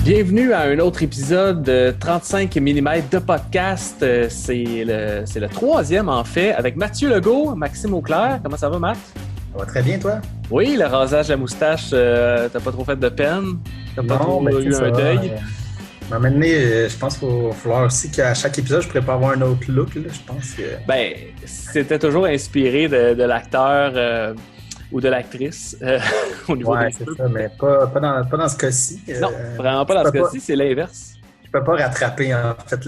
Bienvenue à un autre épisode de 35 mm de podcast. C'est le troisième, en fait, avec Mathieu Legault, Maxime Auclair. Comment ça va, Matt? Ça va très bien, toi? Oui, le rasage de la moustache, t'as pas trop fait de peine? T'as pas trop eu un deuil? Maintenant, je pense qu'il va falloir aussi qu'à chaque épisode, je pourrais pas avoir un autre look. Là. Je pense que... Ben, c'était toujours inspiré de l'acteur ou de l'actrice au niveau des c'est ça, mais pas dans ce cas-ci. Non, vraiment pas dans ce cas-ci, c'est l'inverse. Je peux pas rattraper, en fait,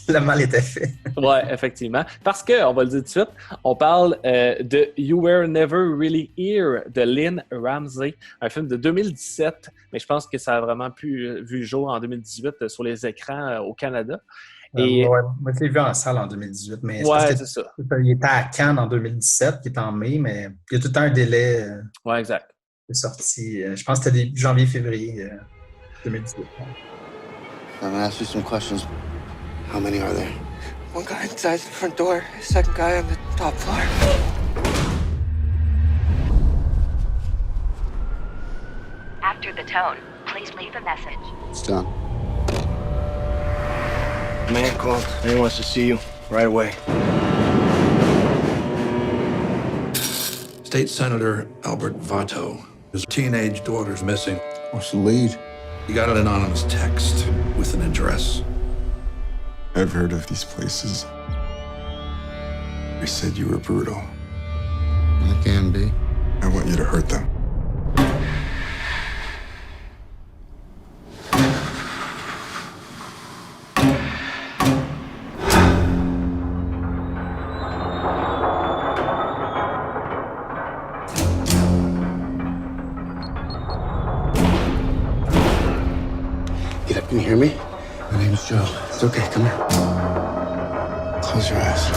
le mal était fait. Oui, effectivement. Parce que, on va le dire tout de suite, on parle de You Were Never Really Here de Lynn Ramsey, un film de 2017, mais je pense que ça a vraiment vu le jour en 2018 sur les écrans au Canada. Et... moi, je l'ai vu en salle en 2018, mais c'est ça. Il était à Cannes en 2017, qui est en mai, mais il y a tout le temps un délai. Oui, exact. De sortie. Je pense que c'était janvier-février 2018. I'm gonna ask you some questions. How many are there? One guy inside the front door, second guy on the top floor. After the tone, please leave a message. It's done. Man called. He wants to see you right away. State Senator Albert Vato. His teenage daughter's missing. What's the lead? He got an anonymous text with an address. I've heard of these places. They said you were brutal. I can be. I want you to hurt them. Get up, can you hear me? My name's Joe. It's okay, come here. Close your eyes.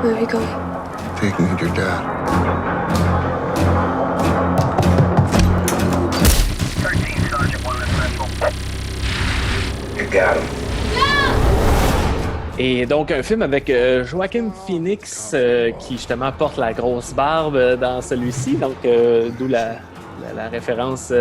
Where are you going? Taking you to your dad. 13, Sergeant 1 Central. You got him. Et donc, un film avec Joaquin Phoenix qui, justement, porte la grosse barbe dans celui-ci, donc d'où la référence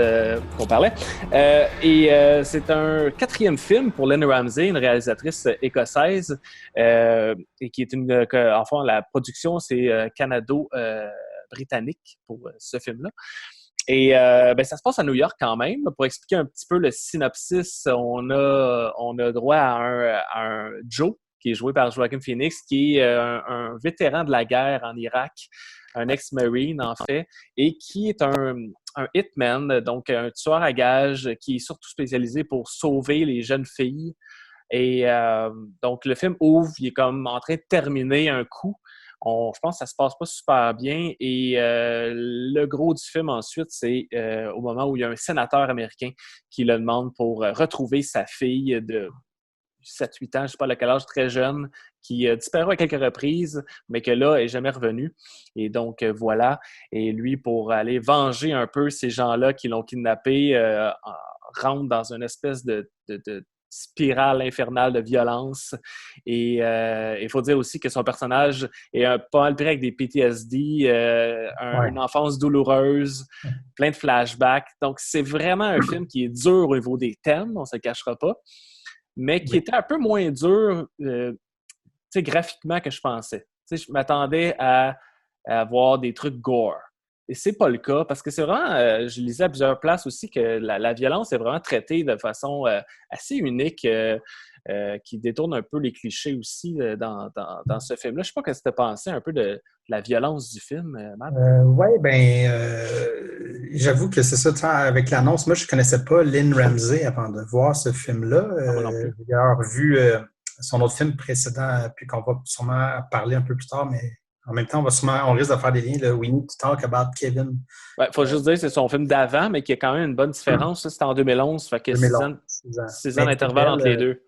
qu'on parlait. C'est un quatrième film pour Lynn Ramsey, une réalisatrice écossaise, et qui est enfin, la production, c'est canado-britannique pour ce film-là. Et ça se passe à New York quand même. Pour expliquer un petit peu le synopsis, on a droit à un Joe, qui est joué par Joaquin Phoenix, qui est un vétéran de la guerre en Irak, un ex-marine en fait, et qui est un hitman, donc un tueur à gages qui est surtout spécialisé pour sauver les jeunes filles. Et donc le film ouvre, il est comme en train de terminer un coup. Je pense que ça se passe pas super bien. Et le gros du film ensuite, c'est au moment où il y a un sénateur américain qui le demande pour retrouver sa fille de 7-8 ans, je ne sais pas à quel âge, très jeune, qui a disparu à quelques reprises, mais que là, n'est jamais revenu. Et donc, voilà. Et lui, pour aller venger un peu ces gens-là qui l'ont kidnappé, rentre dans une espèce de spirale infernale de violence. Et il faut dire aussi que son personnage est pas mal pris avec des PTSD, une enfance douloureuse, plein de flashbacks. Donc, c'est vraiment un film qui est dur au niveau des thèmes, on ne se le cachera pas, mais qui était un peu moins dur graphiquement que je pensais. Je m'attendais à avoir des trucs gore. Et c'est pas le cas, parce que c'est vraiment, je lisais à plusieurs places aussi, que la violence est vraiment traitée de façon assez unique, qui détourne un peu les clichés aussi dans ce film-là. Je sais pas qu'est-ce que tu as pensé un peu de la violence du film, Matt? Oui, j'avoue que c'est ça, avec l'annonce, moi je connaissais pas Lynn Ramsey avant de voir ce film-là. J'ai d'ailleurs vu son autre film précédent, puis qu'on va sûrement parler un peu plus tard, mais en même temps, on risque de faire des liens, We Need to Talk About Kevin. Il faut juste dire que c'est son film d'avant, mais qui a quand même une bonne différence. Ça, c'était en 2011, fait que 6 ans d'intervalle entre les deux.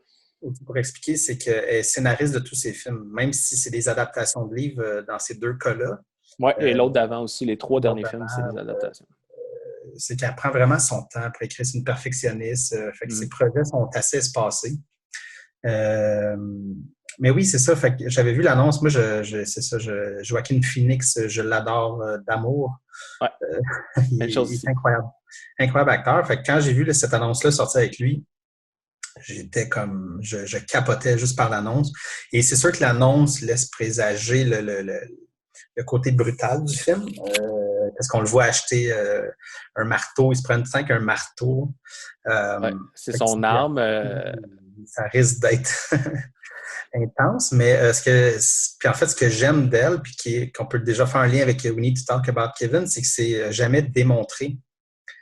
Pour expliquer, c'est qu'elle est scénariste de tous ses films, même si c'est des adaptations de livres dans ces deux cas-là. Oui, et l'autre d'avant aussi, les 3 derniers films, c'est des adaptations. C'est qu'elle prend vraiment son temps pour écrire, c'est une perfectionniste. Fait que ses projets sont assez espacés. Euh, mais oui, c'est ça. Fait que j'avais vu l'annonce. Moi, c'est ça. Joaquin Phoenix, je l'adore d'amour. Ouais, même chose Il est ici. incroyable. Incroyable acteur. Fait que quand j'ai vu cette annonce-là sortir avec lui, j'étais comme, je capotais juste par l'annonce. Et c'est sûr que l'annonce laisse présager le côté brutal du film. Parce qu'on le voit acheter un marteau. Il se prend tout le temps avec un marteau. Ouais, c'est Fait que son arme. ça risque d'être intense, mais puis en fait, ce que j'aime d'elle, puis qu'on peut déjà faire un lien avec We Need to Talk About Kevin, c'est que c'est jamais démontré.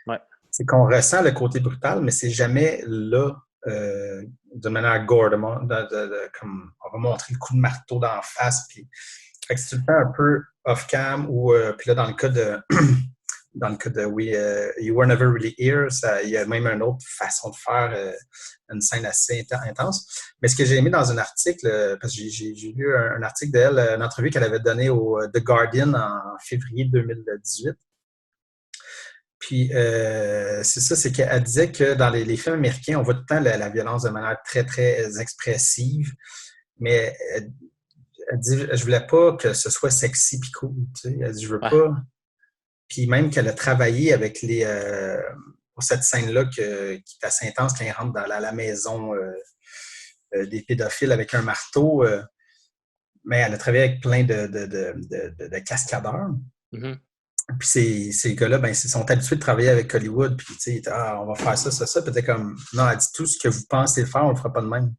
Ouais. C'est qu'on ressent le côté brutal, mais c'est jamais là de manière gore, comme on va montrer le coup de marteau d'en face, puis fait que c'est tout le temps un peu off-cam ou puis là dans le cas de You Were Never Really Here, il y a même une autre façon de faire une scène assez intense. Mais ce que j'ai aimé dans un article, parce que j'ai lu un article d'elle, une entrevue qu'elle avait donnée au The Guardian en février 2018. Puis c'est ça, c'est qu'elle disait que dans les films américains, on voit tout le temps la violence de manière très, très expressive. Mais elle dit, je voulais pas que ce soit sexy puis cool. Tu sais. Elle dit, je veux pas. Puis même qu'elle a travaillé avec pour cette scène-là qui est assez intense quand ils rentrent dans la maison des pédophiles avec un marteau. Mais elle a travaillé avec plein de cascadeurs. Mm-hmm. Puis ces gars-là, ben, ils sont habitués de travailler avec Hollywood. Puis, tu sais, on va faire ça. Puis, t'es comme, non, elle dit, tout ce que vous pensez faire, on le fera pas de même.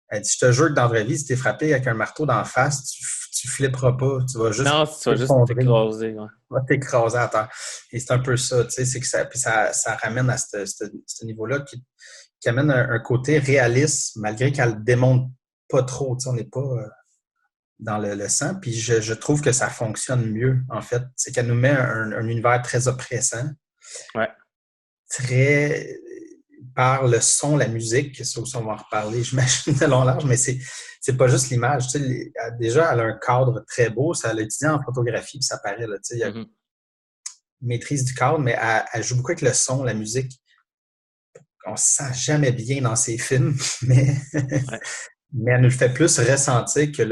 Elle dit, je te jure que dans la vraie vie, si t'es frappé avec un marteau d'en face, tu flipperas pas. Tu vas juste Non, tu vas juste t'écraser. Ouais. Tu vas t'écraser à terre. Et c'est un peu ça, tu sais, c'est que ça ramène à ce niveau-là qui amène un côté réaliste, malgré qu'elle ne démontre pas trop. Tu sais, on n'est pas dans le sang. Puis je trouve que ça fonctionne mieux, en fait. C'est qu'elle nous met un univers très oppressant. Ouais. Très par le son, la musique, ça aussi on va en reparler, j'imagine, de long large, mais c'est pas juste l'image. Tu sais, déjà, elle a un cadre très beau, ça l'a étudié en photographie, puis ça paraît, là, tu sais, il y a une maîtrise du cadre, mais elle joue beaucoup avec le son, la musique. On se sent jamais bien dans ses films, mais, mais elle nous le fait plus ressentir que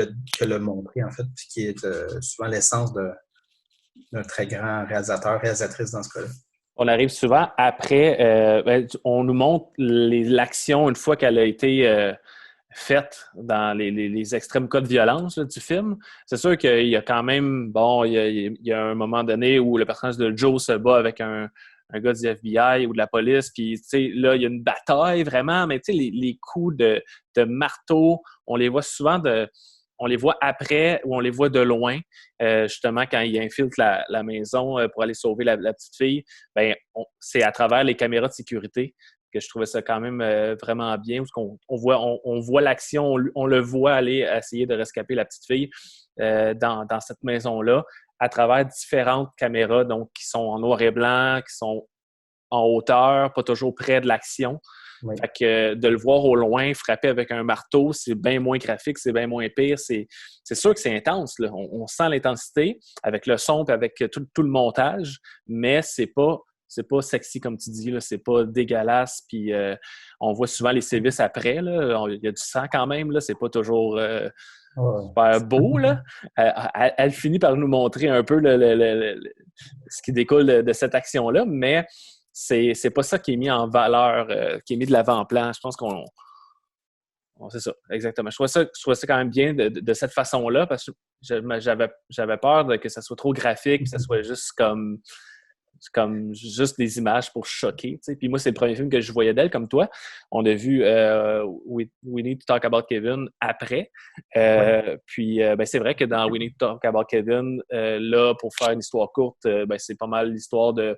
le montrer, en fait, puis qui est souvent l'essence d'un très grand réalisateur, réalisatrice dans ce cas-là. On arrive souvent après, on nous montre l'action une fois qu'elle a été faite dans les extrêmes cas de violence là, du film. C'est sûr qu'il y a quand même, il y a un moment donné où le personnage de Joe se bat avec un gars du FBI ou de la police, puis tu sais, là, il y a une bataille vraiment, mais tu sais, les coups de marteau, on les voit souvent on les voit après ou on les voit de loin, justement, quand il infiltre la maison pour aller sauver la petite fille, ben, c'est à travers les caméras de sécurité que je trouvais ça quand même vraiment bien, parce qu'on on voit l'action, on le voit aller essayer de rescaper la petite fille dans cette maison-là, à travers différentes caméras, donc qui sont en noir et blanc, qui sont en hauteur, pas toujours près de l'action. Oui. Fait que de le voir au loin frapper avec un marteau, c'est bien moins graphique, c'est bien moins pire. C'est sûr que c'est intense, là. On sent l'intensité avec le son et avec tout le montage, mais c'est pas sexy comme tu dis, là. C'est pas dégueulasse. Puis on voit souvent les sévices après. Là. Il y a du sang quand même. Là. C'est pas toujours super beau. Là. Elle finit par nous montrer un peu ce qui découle de cette action-là, mais c'est pas ça qui est mis en valeur, qui est mis de l'avant-plan. Je pense qu'on c'est ça, exactement. Je trouvais ça quand même bien de cette façon-là, parce que j'avais peur que ça soit trop graphique, que ça soit juste comme juste des images pour choquer. T'sais. Puis moi, c'est le premier film que je voyais d'elle, comme toi. On a vu We Need to Talk About Kevin après. Puis ben, c'est vrai que dans We Need to Talk About Kevin, là, pour faire une histoire courte, ben, c'est pas mal l'histoire de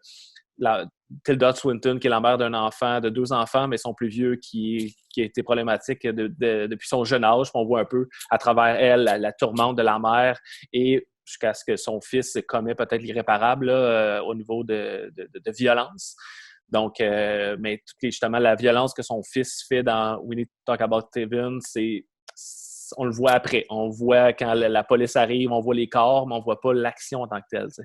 Tilda Swinton, qui est la mère d'un enfant, de 2 enfants, mais son plus vieux qui a été problématique depuis son jeune âge. On voit un peu à travers elle la tourmente de la mère et jusqu'à ce que son fils commet peut-être l'irréparable là, au niveau de violence. Donc, mais justement, la violence que son fils fait dans We Need to Talk About Kevin, on le voit après. On voit quand la police arrive, on voit les corps, mais on ne voit pas l'action en tant que telle. T'sais.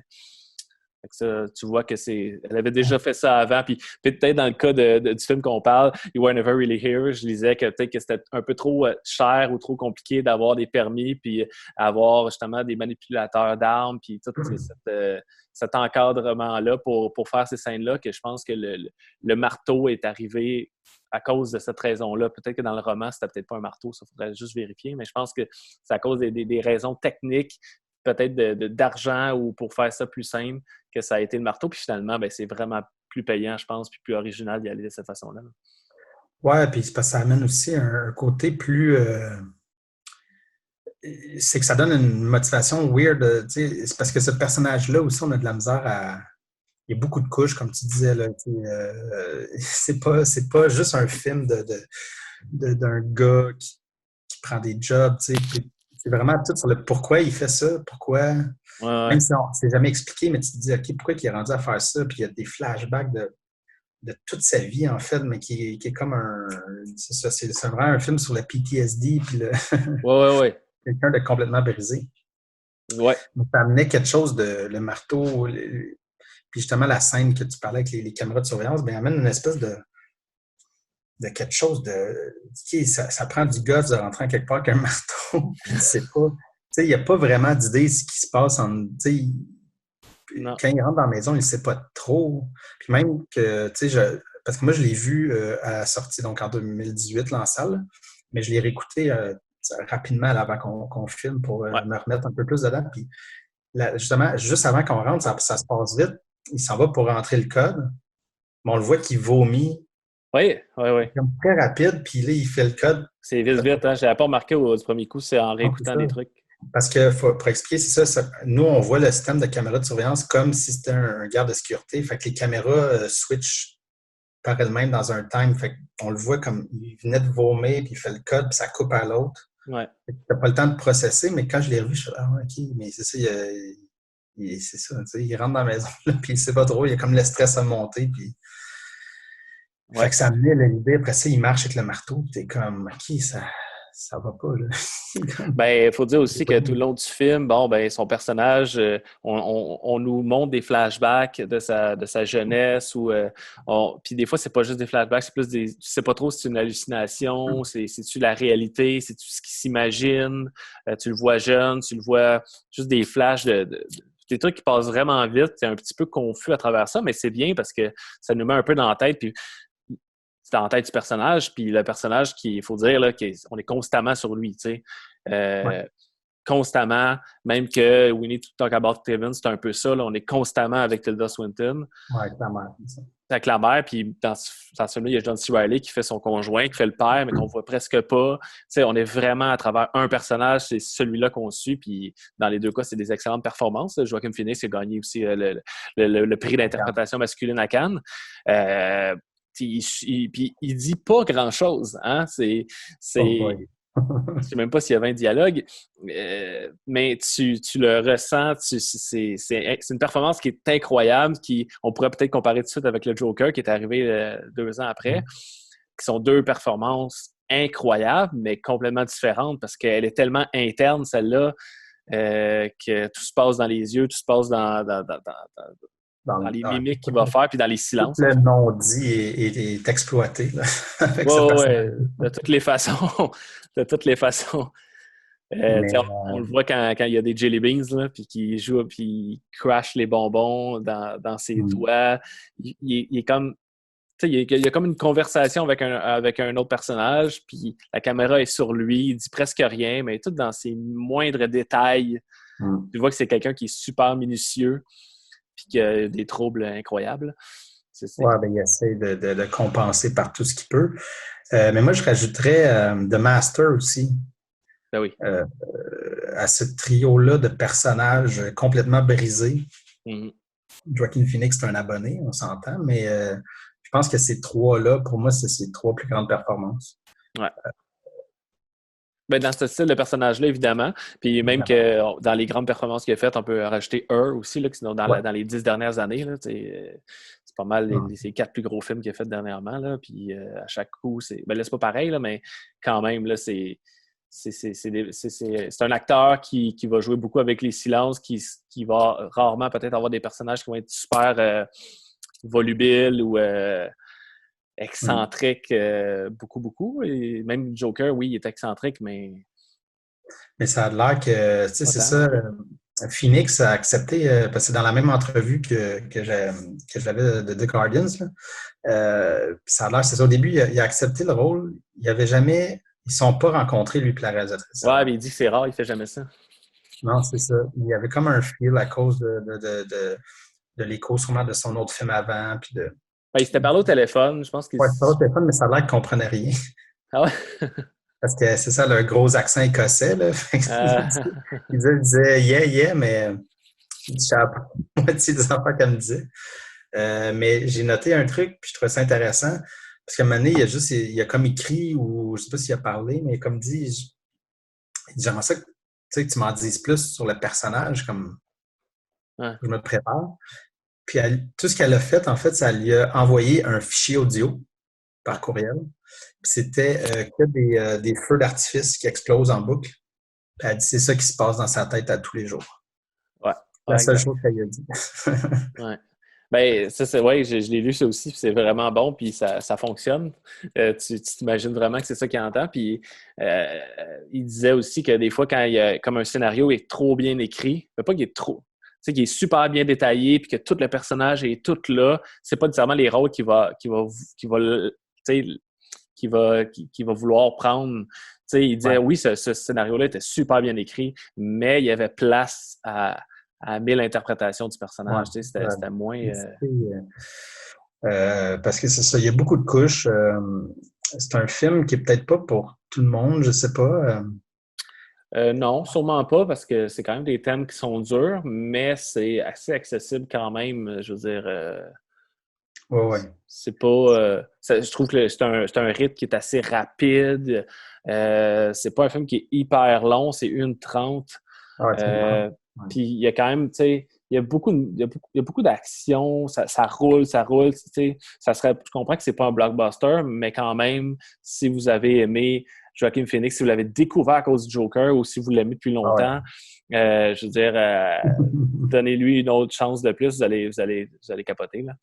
Fait que ça, tu vois que elle avait déjà fait ça avant. Puis peut-être dans le cas du film qu'on parle, You Were Never Really Here, je disais que peut-être que c'était un peu trop cher ou trop compliqué d'avoir des permis, puis avoir justement des manipulateurs d'armes, puis tout cet encadrement-là pour faire ces scènes-là, que je pense que le marteau est arrivé à cause de cette raison-là. Peut-être que dans le roman, c'était peut-être pas un marteau, ça faudrait juste vérifier, mais je pense que c'est à cause des raisons techniques, peut-être d'argent ou pour faire ça plus simple, que ça a été le marteau. Puis finalement, ben, c'est vraiment plus payant, je pense, puis plus original d'y aller de cette façon-là. Ouais, puis c'est parce que ça amène aussi un côté plus... c'est que ça donne une motivation weird. C'est parce que ce personnage-là aussi, on a de la misère à... Il y a beaucoup de couches, comme tu disais. Là, c'est pas juste un film d'un gars qui prend des jobs. C'est vraiment tout sur le pourquoi il fait ça, pourquoi... Ouais. Même si on ne s'est jamais expliqué, mais tu te dis, OK, pourquoi il est rendu à faire ça? Puis il y a des flashbacks de toute sa vie, en fait, mais qui est comme un... C'est ça, c'est vraiment un film sur le PTSD, puis Ouais. quelqu'un de complètement brisé. Ouais. Donc, ça amenait quelque chose le marteau, puis justement la scène que tu parlais avec les caméras de surveillance, bien, amène une espèce de quelque chose de... Ça prend du guts de rentrer en quelque part avec un marteau. C'est pas... Il n'y a pas vraiment d'idée de ce qui se passe quand il rentre dans la maison, il ne sait pas trop. Puis même que, parce que moi, je l'ai vu à la sortie, donc en 2018, là, en salle, mais je l'ai réécouté rapidement là, avant qu'on filme pour me remettre un peu plus dedans. Puis justement, juste avant qu'on rentre, ça se passe vite. Il s'en va pour rentrer le code, mais on le voit qu'il vomit. Oui. Comme très rapide, puis là, il fait le code. C'est vite, hein? Je n'avais pas remarqué du premier coup, c'est en réécoutant des trucs. Parce que, pour expliquer, c'est ça, nous, on voit le système de caméra de surveillance comme si c'était un garde de sécurité. Fait que les caméras switchent par elles-mêmes dans un time. Fait qu'on le voit comme il venait de vomir, puis il fait le code, puis ça coupe à l'autre. Ouais. Tu n'as pas le temps de processer, mais quand je l'ai revu, je suis ah, OK, mais c'est ça, c'est ça, il rentre dans la maison, là, puis il sait pas trop, il y a comme le stress à monter, puis... Ouais. Fait que ça amenait l'idée. Après ça, il marche avec le marteau. T'es comme, OK, ça va pas, là. Ben, il faut dire aussi que tout le long du film, son personnage, on nous montre des flashbacks de sa jeunesse puis des fois, c'est pas juste des flashbacks, c'est plus tu sais pas trop si c'est une hallucination, c'est-tu la réalité, c'est-tu ce qu'il s'imagine, tu le vois jeune, tu le vois juste des flashs des trucs qui passent vraiment vite, c'est un petit peu confus à travers ça, mais c'est bien parce que ça nous met un peu dans la tête, puis c'est dans la tête du personnage, puis le personnage il faut dire là, qu'on est constamment sur lui, tu sais. Constamment, même que We Need to Talk About Kevin, c'est un peu ça, là, on est constamment avec Tilda Swinton. Oui, avec la mère. Avec la mère, puis dans ce film-là, il y a John C. Reilly qui fait son conjoint, qui fait le père, mais qu'on voit presque pas. Tu sais, on est vraiment à travers un personnage, c'est celui-là qu'on suit, puis dans les deux cas, c'est des excellentes performances. Joaquin Phoenix a gagné aussi le prix d'interprétation masculine à Cannes. Puis il dit pas grand-chose, hein? Je sais même pas s'il y avait un dialogue, mais tu le ressens. C'est une performance qui est incroyable, on pourrait peut-être comparer tout de suite avec le Joker qui est arrivé 2 ans après, qui sont 2 performances incroyables, mais complètement différentes parce qu'elle est tellement interne, celle-là, que tout se passe dans les yeux, tout se passe dans les mimiques qu'il va faire, puis dans les silences. Le non-dit est exploité. Là, avec de toutes les façons. De toutes les façons. On le voit quand il y a des jelly beans, là, puis qu'il joue, puis il crash les bonbons dans ses doigts. Il est comme... Il y a comme une conversation avec un autre personnage, puis la caméra est sur lui, il dit presque rien, mais tout dans ses moindres détails. Tu vois que c'est quelqu'un qui est super minutieux, puis qui a des troubles incroyables. Oui, ben, il essaie de le compenser par tout ce qu'il peut. Mais moi, je rajouterais The Master aussi. Ben oui. À ce trio-là de personnages complètement brisés. Joaquin Phoenix, c'est un abonné, on s'entend, mais je pense que ces 3-là, pour moi, c'est ces 3 plus grandes performances. Ouais. Ben, dans ce style de personnage-là, évidemment. Puis même que dans les grandes performances qu'il a faites, on peut rajouter Her aussi, là, qui sont dans les 10 dernières années. Là, c'est pas mal ces 4 plus gros films qu'il a fait dernièrement. Là, puis à chaque coup, là, c'est pas pareil, là, mais quand même, là, c'est c'est un acteur qui va jouer beaucoup avec les silences, qui va rarement peut-être avoir des personnages qui vont être super volubiles ou excentriques beaucoup, beaucoup. Et même Joker, oui, il est excentrique, mais... Mais ça a l'air que, tu sais, c'est ça. Phoenix a accepté, parce que c'est dans la même entrevue que j'avais de The Guardians, ça a l'air, c'est ça, au début, il a accepté le rôle. Ils ne sont pas rencontrés, lui et la réalisatrice. Ouais, mais il dit que c'est rare, il fait jamais ça. Non, c'est ça. Il y avait comme un feel à cause de l'écho sûrement de son autre film avant. Puis de... Il s'était parlé au téléphone, je pense qu'il... Ouais, il s'était parlé au téléphone, mais ça a l'air qu'il ne comprenait rien. Ah ouais? Parce que c'est ça, le gros accent écossais. Là. Il disait yeah, mais je savais pas moitié des affaires qu'elle me disait. Mais j'ai noté un truc, puis je trouvais ça intéressant. Parce qu'à un moment donné, il a comme écrit, ou je ne sais pas s'il a parlé, mais comme dit, j'aimerais ça que tu m'en dises plus sur le personnage, comme je me prépare. Puis tout ce qu'elle a fait, en fait, ça lui a envoyé un fichier audio par courriel. Puis c'était que des feux d'artifice qui explosent en boucle. Puis elle dit c'est ça qui se passe dans sa tête à tous les jours. Ouais. La seule chose qu'elle a dit. Ouais. Ben, ça, je l'ai lu ça aussi, puis c'est vraiment bon, puis ça fonctionne. Tu t'imagines vraiment que c'est ça qu'il entend. Puis il disait aussi que des fois, quand il y a comme un scénario est trop bien écrit, pas qu'il est trop, tu sais, qu'il est super bien détaillé, puis que tout le personnage est tout là, c'est pas nécessairement les rôles qu'il va vouloir prendre. Tu sais, il disait oui, ce scénario-là était super bien écrit, mais il y avait place à 1000 interprétations du personnage. Tu sais, c'était moins... parce que c'est ça, il y a beaucoup de couches. C'est un film qui est peut-être pas pour tout le monde, je sais pas. Non, sûrement pas, parce que c'est quand même des thèmes qui sont durs, mais c'est assez accessible quand même, je veux dire... Ouais. C'est pas... je trouve que c'est un rythme qui est assez rapide. C'est pas un film qui est hyper long, c'est 1h30. Puis il y a quand même, tu sais, il y a beaucoup d'action, ça roule, tu sais. Je comprends que c'est pas un blockbuster, mais quand même, si vous avez aimé Joaquin Phoenix, si vous l'avez découvert à cause du Joker ou si vous l'aimez depuis longtemps, je veux dire, donnez-lui une autre chance de plus, vous allez capoter, là.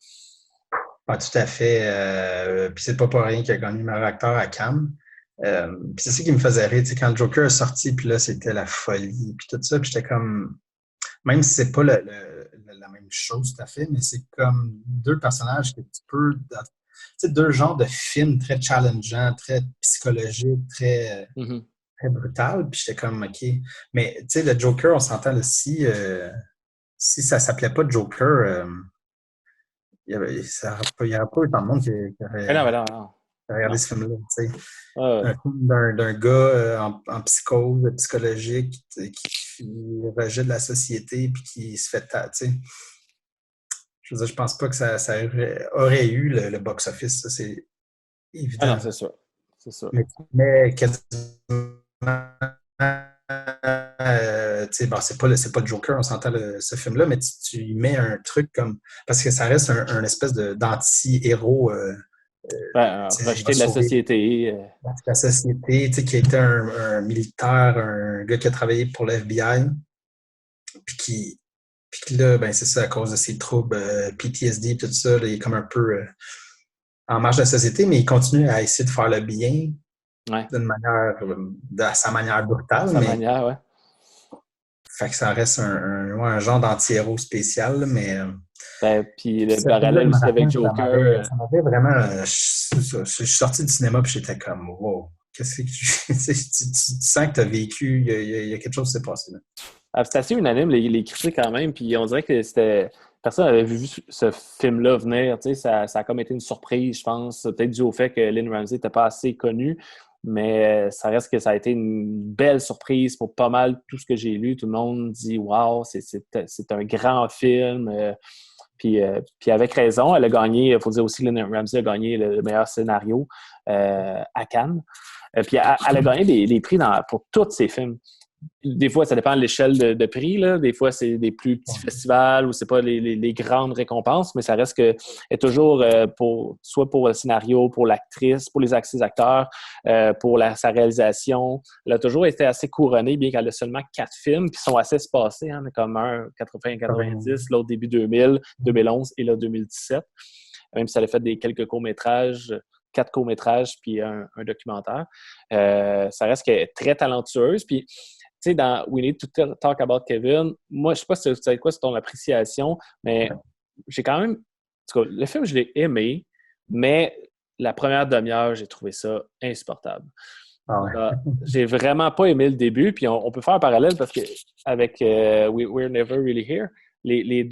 Ah, tout à fait. Puis c'est pas pour rien qu'il a gagné meilleur acteur à Cannes. Puis c'est ça qui me faisait rire, tu sais, quand le Joker est sorti, puis là, c'était la folie, puis tout ça, puis j'étais comme... Même si c'est pas la même chose tout à fait, mais c'est comme deux personnages que tu peux... Tu sais, deux genres de films très challengeants, très psychologiques, très brutal, puis j'étais comme, OK. Mais, tu sais, le Joker, on s'entend là, si ça s'appelait pas Joker... il n'y aurait pas eu tant de monde qui aurait regardé ce film-là. Tu sais. Un film d'un gars en psychose psychologique qui rejette la société puis qui se fait taper. Je veux dire, je pense pas que ça aurait eu le box-office. Ça, c'est évident. Ah non, c'est sûr. Mais quasiment... c'est pas le Joker, on s'entend ce film-là, mais tu y mets un truc comme... Parce que ça reste un espèce d'anti-héros. Rejeté de la société. La société, qui a été un militaire, un gars qui a travaillé pour l'FBI, puis là, ben c'est ça, à cause de ses troubles PTSD, tout ça, là, il est comme un peu en marge de la société, mais il continue à essayer de faire le bien d'une manière, de sa manière brutale. Fait que ça reste un genre d'anti-héros spécial, là, mais... puis le parallèle aussi avec Joker... Ça m'avait vraiment... Je suis sorti du cinéma et j'étais comme, wow, qu'est-ce que tu sens que tu as vécu, il y a quelque chose qui s'est passé là. C'est assez unanime, les critiques quand même, puis on dirait que personne n'avait vu ce film-là venir, tu sais, ça a comme été une surprise, je pense, peut-être dû au fait que Lynn Ramsey n'était pas assez connue, mais ça reste que ça a été une belle surprise pour pas mal tout ce que j'ai lu. Tout le monde dit « Wow, c'est un grand film ». Puis avec raison, elle a gagné, il faut dire aussi que Lynn Ramsey a gagné le meilleur scénario à Cannes. Puis elle a gagné des prix pour tous ses films. Des fois, ça dépend de l'échelle de prix, là. Des fois, c'est des plus petits festivals ou c'est pas les grandes récompenses, mais ça reste que est toujours soit pour le scénario, pour l'actrice, pour les acteurs, pour sa réalisation. Elle a toujours été assez couronnée, bien qu'elle a seulement 4 films qui sont assez espacés, hein, comme un 80-90, l'autre début 2000, 2011 et là 2017. Même si elle a fait quelques courts-métrages, 4 courts-métrages puis un documentaire. Ça reste qu'elle est très talentueuse. Puis tu sais, dans We Need to Talk About Kevin, moi, je sais pas si tu sais quoi, c'est ton appréciation, mais j'ai quand même... En tout cas, le film, je l'ai aimé, mais la première demi-heure, j'ai trouvé ça insupportable. Ah ouais. J'ai vraiment pas aimé le début, puis on peut faire un parallèle parce que avec We're Never Really Here, les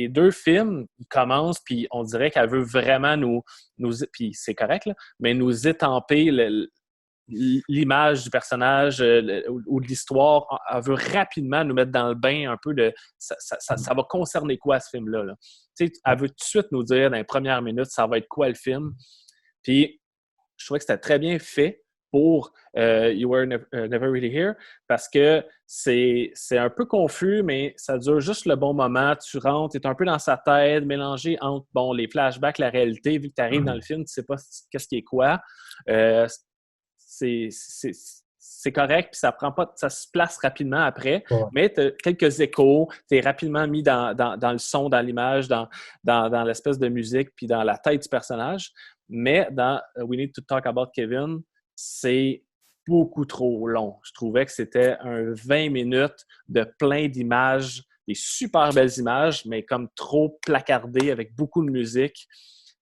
deux films, ils commencent, puis on dirait qu'elle veut vraiment nous puis c'est correct, là, mais nous étamper l'image du personnage ou de l'histoire. Elle veut rapidement nous mettre dans le bain un peu de ça va concerner quoi ce film-là. Là. Tu sais, elle veut tout de suite nous dire dans les premières minutes ça va être quoi le film. Puis je trouvais que c'était très bien fait pour You Were Never Really Here parce que c'est un peu confus, mais ça dure juste le bon moment. Tu rentres, tu es un peu dans sa tête, mélangé entre les flashbacks, la réalité. Vu que tu arrives dans le film, tu sais pas qu'est-ce qui est quoi. C'est correct, puis ça se place rapidement après, mais tu as quelques échos, tu es rapidement mis dans le son, dans l'image, dans l'espèce de musique, puis dans la tête du personnage. Mais dans We Need to Talk About Kevin, c'est beaucoup trop long. Je trouvais que c'était un 20 minutes de plein d'images, des super belles images, mais comme trop placardées avec beaucoup de musique.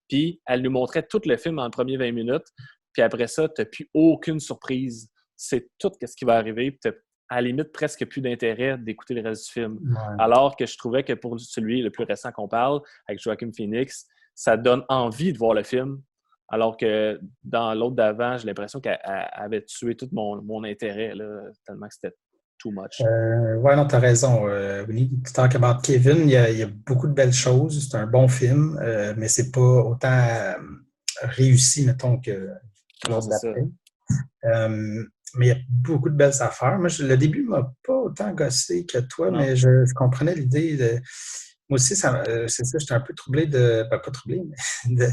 Puis elle nous montrait tout le film en les premiers 20 minutes. Puis après ça, tu n'as plus aucune surprise. C'est tout ce qui va arriver. Puis tu n'as à la limite presque plus d'intérêt d'écouter le reste du film. Ouais. Alors que je trouvais que pour celui le plus récent qu'on parle, avec Joaquin Phoenix, ça donne envie de voir le film. Alors que dans l'autre d'avant, j'ai l'impression qu'elle avait tué tout mon intérêt, là, tellement que c'était too much. Ouais, non, tu as raison. We Need to Talk About Kevin, il y a beaucoup de belles choses. C'est un bon film, mais c'est pas autant réussi, mettons, que l'autre d'après. Mais il y a beaucoup de belles affaires. Moi, le début ne m'a pas autant gossé que toi, non. Mais je comprenais l'idée de... Moi aussi, c'est ça, j'étais un peu troublé pas troublé, mais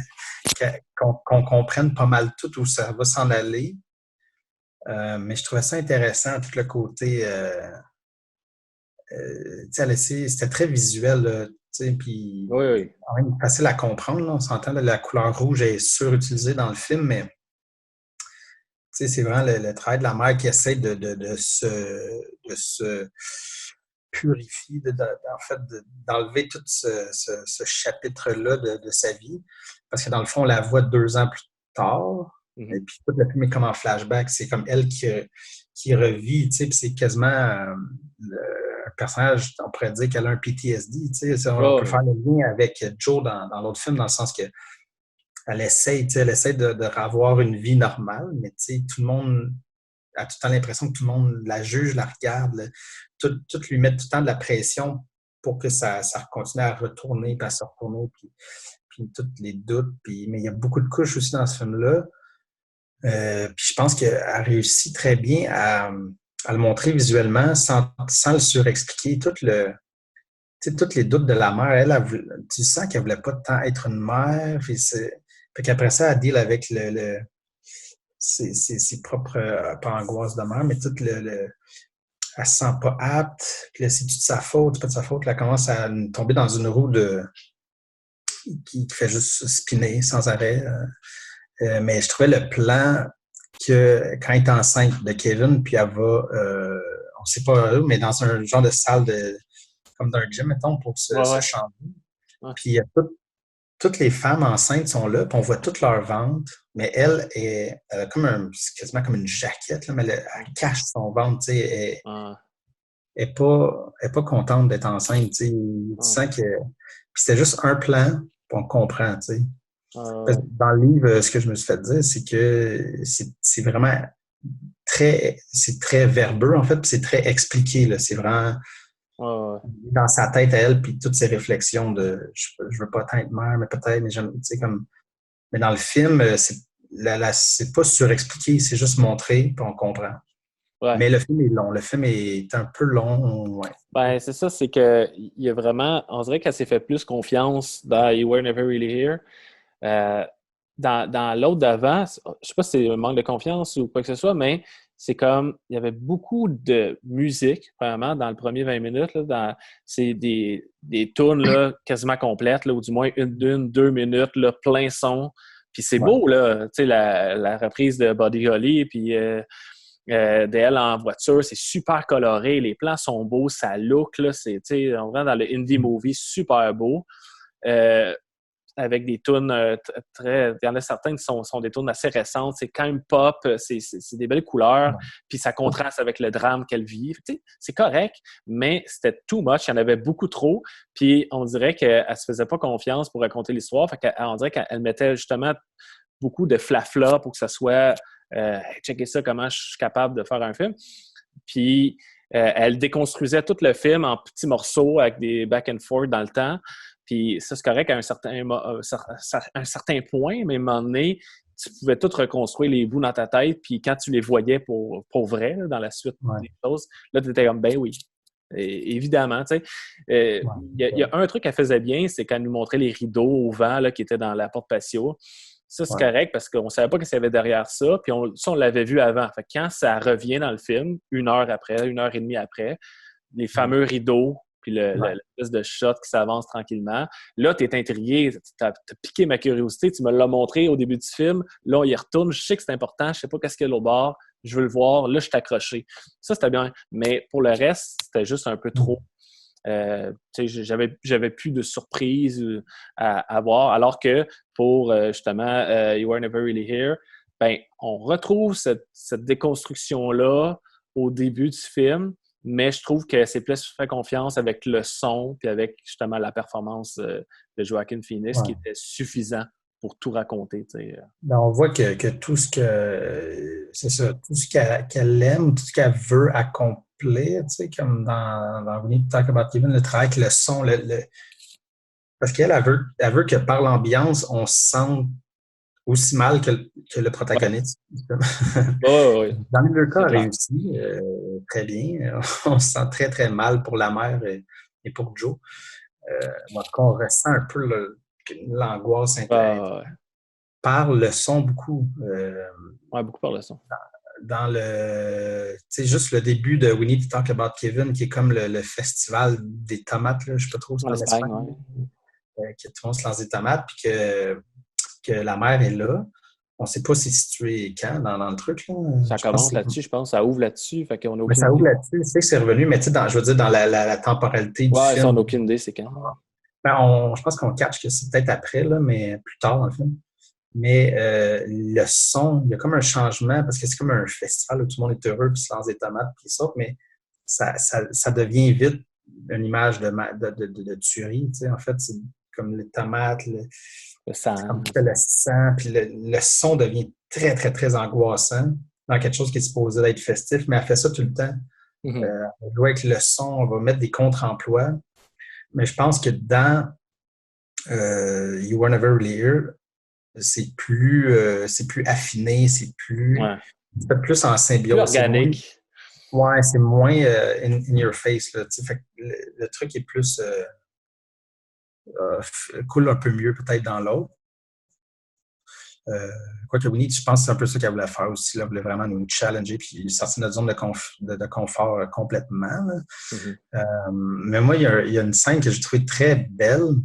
qu'on comprenne pas mal tout où ça va s'en aller. Mais je trouvais ça intéressant, tout le côté... c'était très visuel, puis oui. Quand même facile à comprendre. Là, on s'entend, la couleur rouge est surutilisée dans le film, mais c'est vraiment le travail de la mère qui essaie de se purifier, en fait, d'enlever tout ce chapitre-là de sa vie. Parce que dans le fond, on la voit 2 ans plus tard. Et puis tout le film est comme en flashback. C'est comme elle qui revit, puis c'est quasiment un personnage, on pourrait dire qu'elle a un PTSD. On peut faire le lien avec Joe dans l'autre film, dans le sens que elle essaie de revoir une vie normale, mais tout le monde a tout le temps l'impression que tout le monde la juge, la regarde, tout lui met tout le temps de la pression pour que ça continue à retourner, puis à se retourner, puis tous les doutes. Mais il y a beaucoup de couches aussi dans ce film-là. Puis je pense qu'elle réussit très bien à le montrer visuellement sans le surexpliquer. Tous les doutes de la mère, tu sens qu'elle ne voulait pas tant être une mère. Puis qu'après ça, elle deal avec ses propres, pas angoisses de mère, mais tout elle se sent pas apte. Puis là, c'est toute sa faute, c'est pas de sa faute. Là, elle commence à tomber dans une roue qui fait juste spinner sans arrêt. Mais je trouvais le plan que quand elle est enceinte de Kevin, puis elle va, on ne sait pas où, mais dans un genre de salle comme d'un gym, mettons, pour se changer. Ouais. Puis toutes les femmes enceintes sont là, puis on voit toutes leurs ventre, mais elle est c'est quasiment comme une jaquette, là, mais elle cache son ventre, elle n'est pas contente d'être enceinte. Tu sens que... Puis c'était juste un plan, puis on comprend, tu sais. Dans le livre, ce que je me suis fait dire, c'est que c'est vraiment c'est très verbeux, en fait, puis c'est très expliqué, là. C'est vraiment dans sa tête à elle, puis toutes ses réflexions de je veux pas tant être mère, mais peut-être, mais j'aime, mais dans le film, c'est pas surexpliqué, c'est juste montré, puis on comprend. Ouais. Mais le film est long. Le film est un peu long. Ouais. Ben, c'est ça, c'est que il y a vraiment, on dirait qu'elle s'est fait plus confiance dans You Were Never Really Here. Euh, dans l'autre d'avant, je sais pas si c'est un manque de confiance ou quoi que ce soit, mais c'est comme, il y avait beaucoup de musique, vraiment, dans le premier 20 minutes. Là, c'est des tunes là, quasiment complètes, là, ou du moins une, 2 minutes, là, plein son. Puis c'est beau, là, tu sais, la reprise de Buddy Holly, puis d'elle en voiture, c'est super coloré, les plans sont beaux, ça look, là, c'est, tu sais, on va dans le indie movie, super beau. Avec des tunes très... Il y en a certaines qui sont des tunes assez récentes. C'est quand même pop, c'est des belles couleurs, puis ça contraste avec le drame qu'elle vit. Tu sais, c'est correct, mais c'était too much. Il y en avait beaucoup trop, puis on dirait qu'elle se faisait pas confiance pour raconter l'histoire. Fait qu'on dirait qu'elle mettait justement beaucoup de flafla pour que ça soit checker ça, comment je suis capable de faire un film. Puis elle déconstruisait tout le film en petits morceaux avec des back and forth dans le temps. Puis ça, c'est correct à un certain point, mais à un moment donné, tu pouvais tout reconstruire les bouts dans ta tête, puis quand tu les voyais pour vrai, là, dans la suite des choses, là, tu étais comme, ben oui, évidemment, tu sais. Il y a un truc qu'elle faisait bien, c'est qu'elle nous montrait les rideaux au vent là, qui étaient dans la porte patio. Ça, c'est correct parce qu'on ne savait pas ce qu'il y avait derrière ça, puis on l'avait vu avant. Fait que quand ça revient dans le film, 1 heure après, 1 heure et demie après, les fameux rideaux, puis l'espèce de shot qui s'avance tranquillement. Là, tu es intrigué, tu as piqué ma curiosité, tu me l'as montré au début du film. Là, on y retourne, je sais que c'est important, je sais pas qu'est-ce qu'il y a l'autre bord, je veux le voir, là, je suis accroché. Ça, c'était bien. Mais pour le reste, c'était juste un peu trop. J'avais plus de surprises à voir, alors que pour justement You Were Never Really Here, ben, on retrouve cette déconstruction-là au début du film, mais je trouve que c'est plus fait confiance avec le son puis avec justement la performance de Joaquin Phoenix qui était suffisant pour tout raconter. Ben, on voit que tout ce que c'est ça, tout ce qu'elle aime, tout ce qu'elle veut accomplir, comme dans We Need to Talk About Kevin, le travail avec le son, parce qu'elle elle veut que par l'ambiance, on se sente aussi mal que le protagoniste. Dans les deux cas, réussi très bien. On se sent très, très mal pour la mère et pour Joe. En tout cas, on ressent un peu l'angoisse par le son beaucoup. Beaucoup par le son. Dans juste le début de We Need to Talk About Kevin, qui est comme le festival des tomates, là, je ne sais pas trop, c'est en Espagne, que tout le monde se lance des tomates, puis que la mère est là. On ne sait pas c'est situé quand dans le truc. Là. Ça commence là-dessus, je pense. Ça ouvre là-dessus. Fait qu'on a ça ouvre là-dessus. Je sais que c'est revenu, mais je veux dire, dans la temporalité du film. Ça, on n'a aucune idée, c'est quand. Je pense qu'on catch que c'est peut-être après, là, mais plus tard dans le film. Mais le son, il y a comme un changement, parce que c'est comme un festival où tout le monde est heureux, puis se lance des tomates, puis ça, mais ça devient vite une image de tuerie. En fait, c'est comme les tomates, le sang. Le sang, puis le son devient très, très, très angoissant dans quelque chose qui est supposé être festif, mais elle fait ça tout le temps. On joue avec le son, on va mettre des contre-emplois. Mais je pense que dans You Were Never Really Here, c'est plus affiné, c'est plus en symbiose. Plus organique. C'est moins in your face. Là, fait que le truc est plus coule un peu mieux peut-être dans l'autre. Quoique Winnie, je pense que c'est un peu ça qu'elle voulait faire aussi. Là. Elle voulait vraiment nous challenger puis sortir de notre zone de confort complètement. Mais moi, il y a une scène que j'ai trouvée très belle.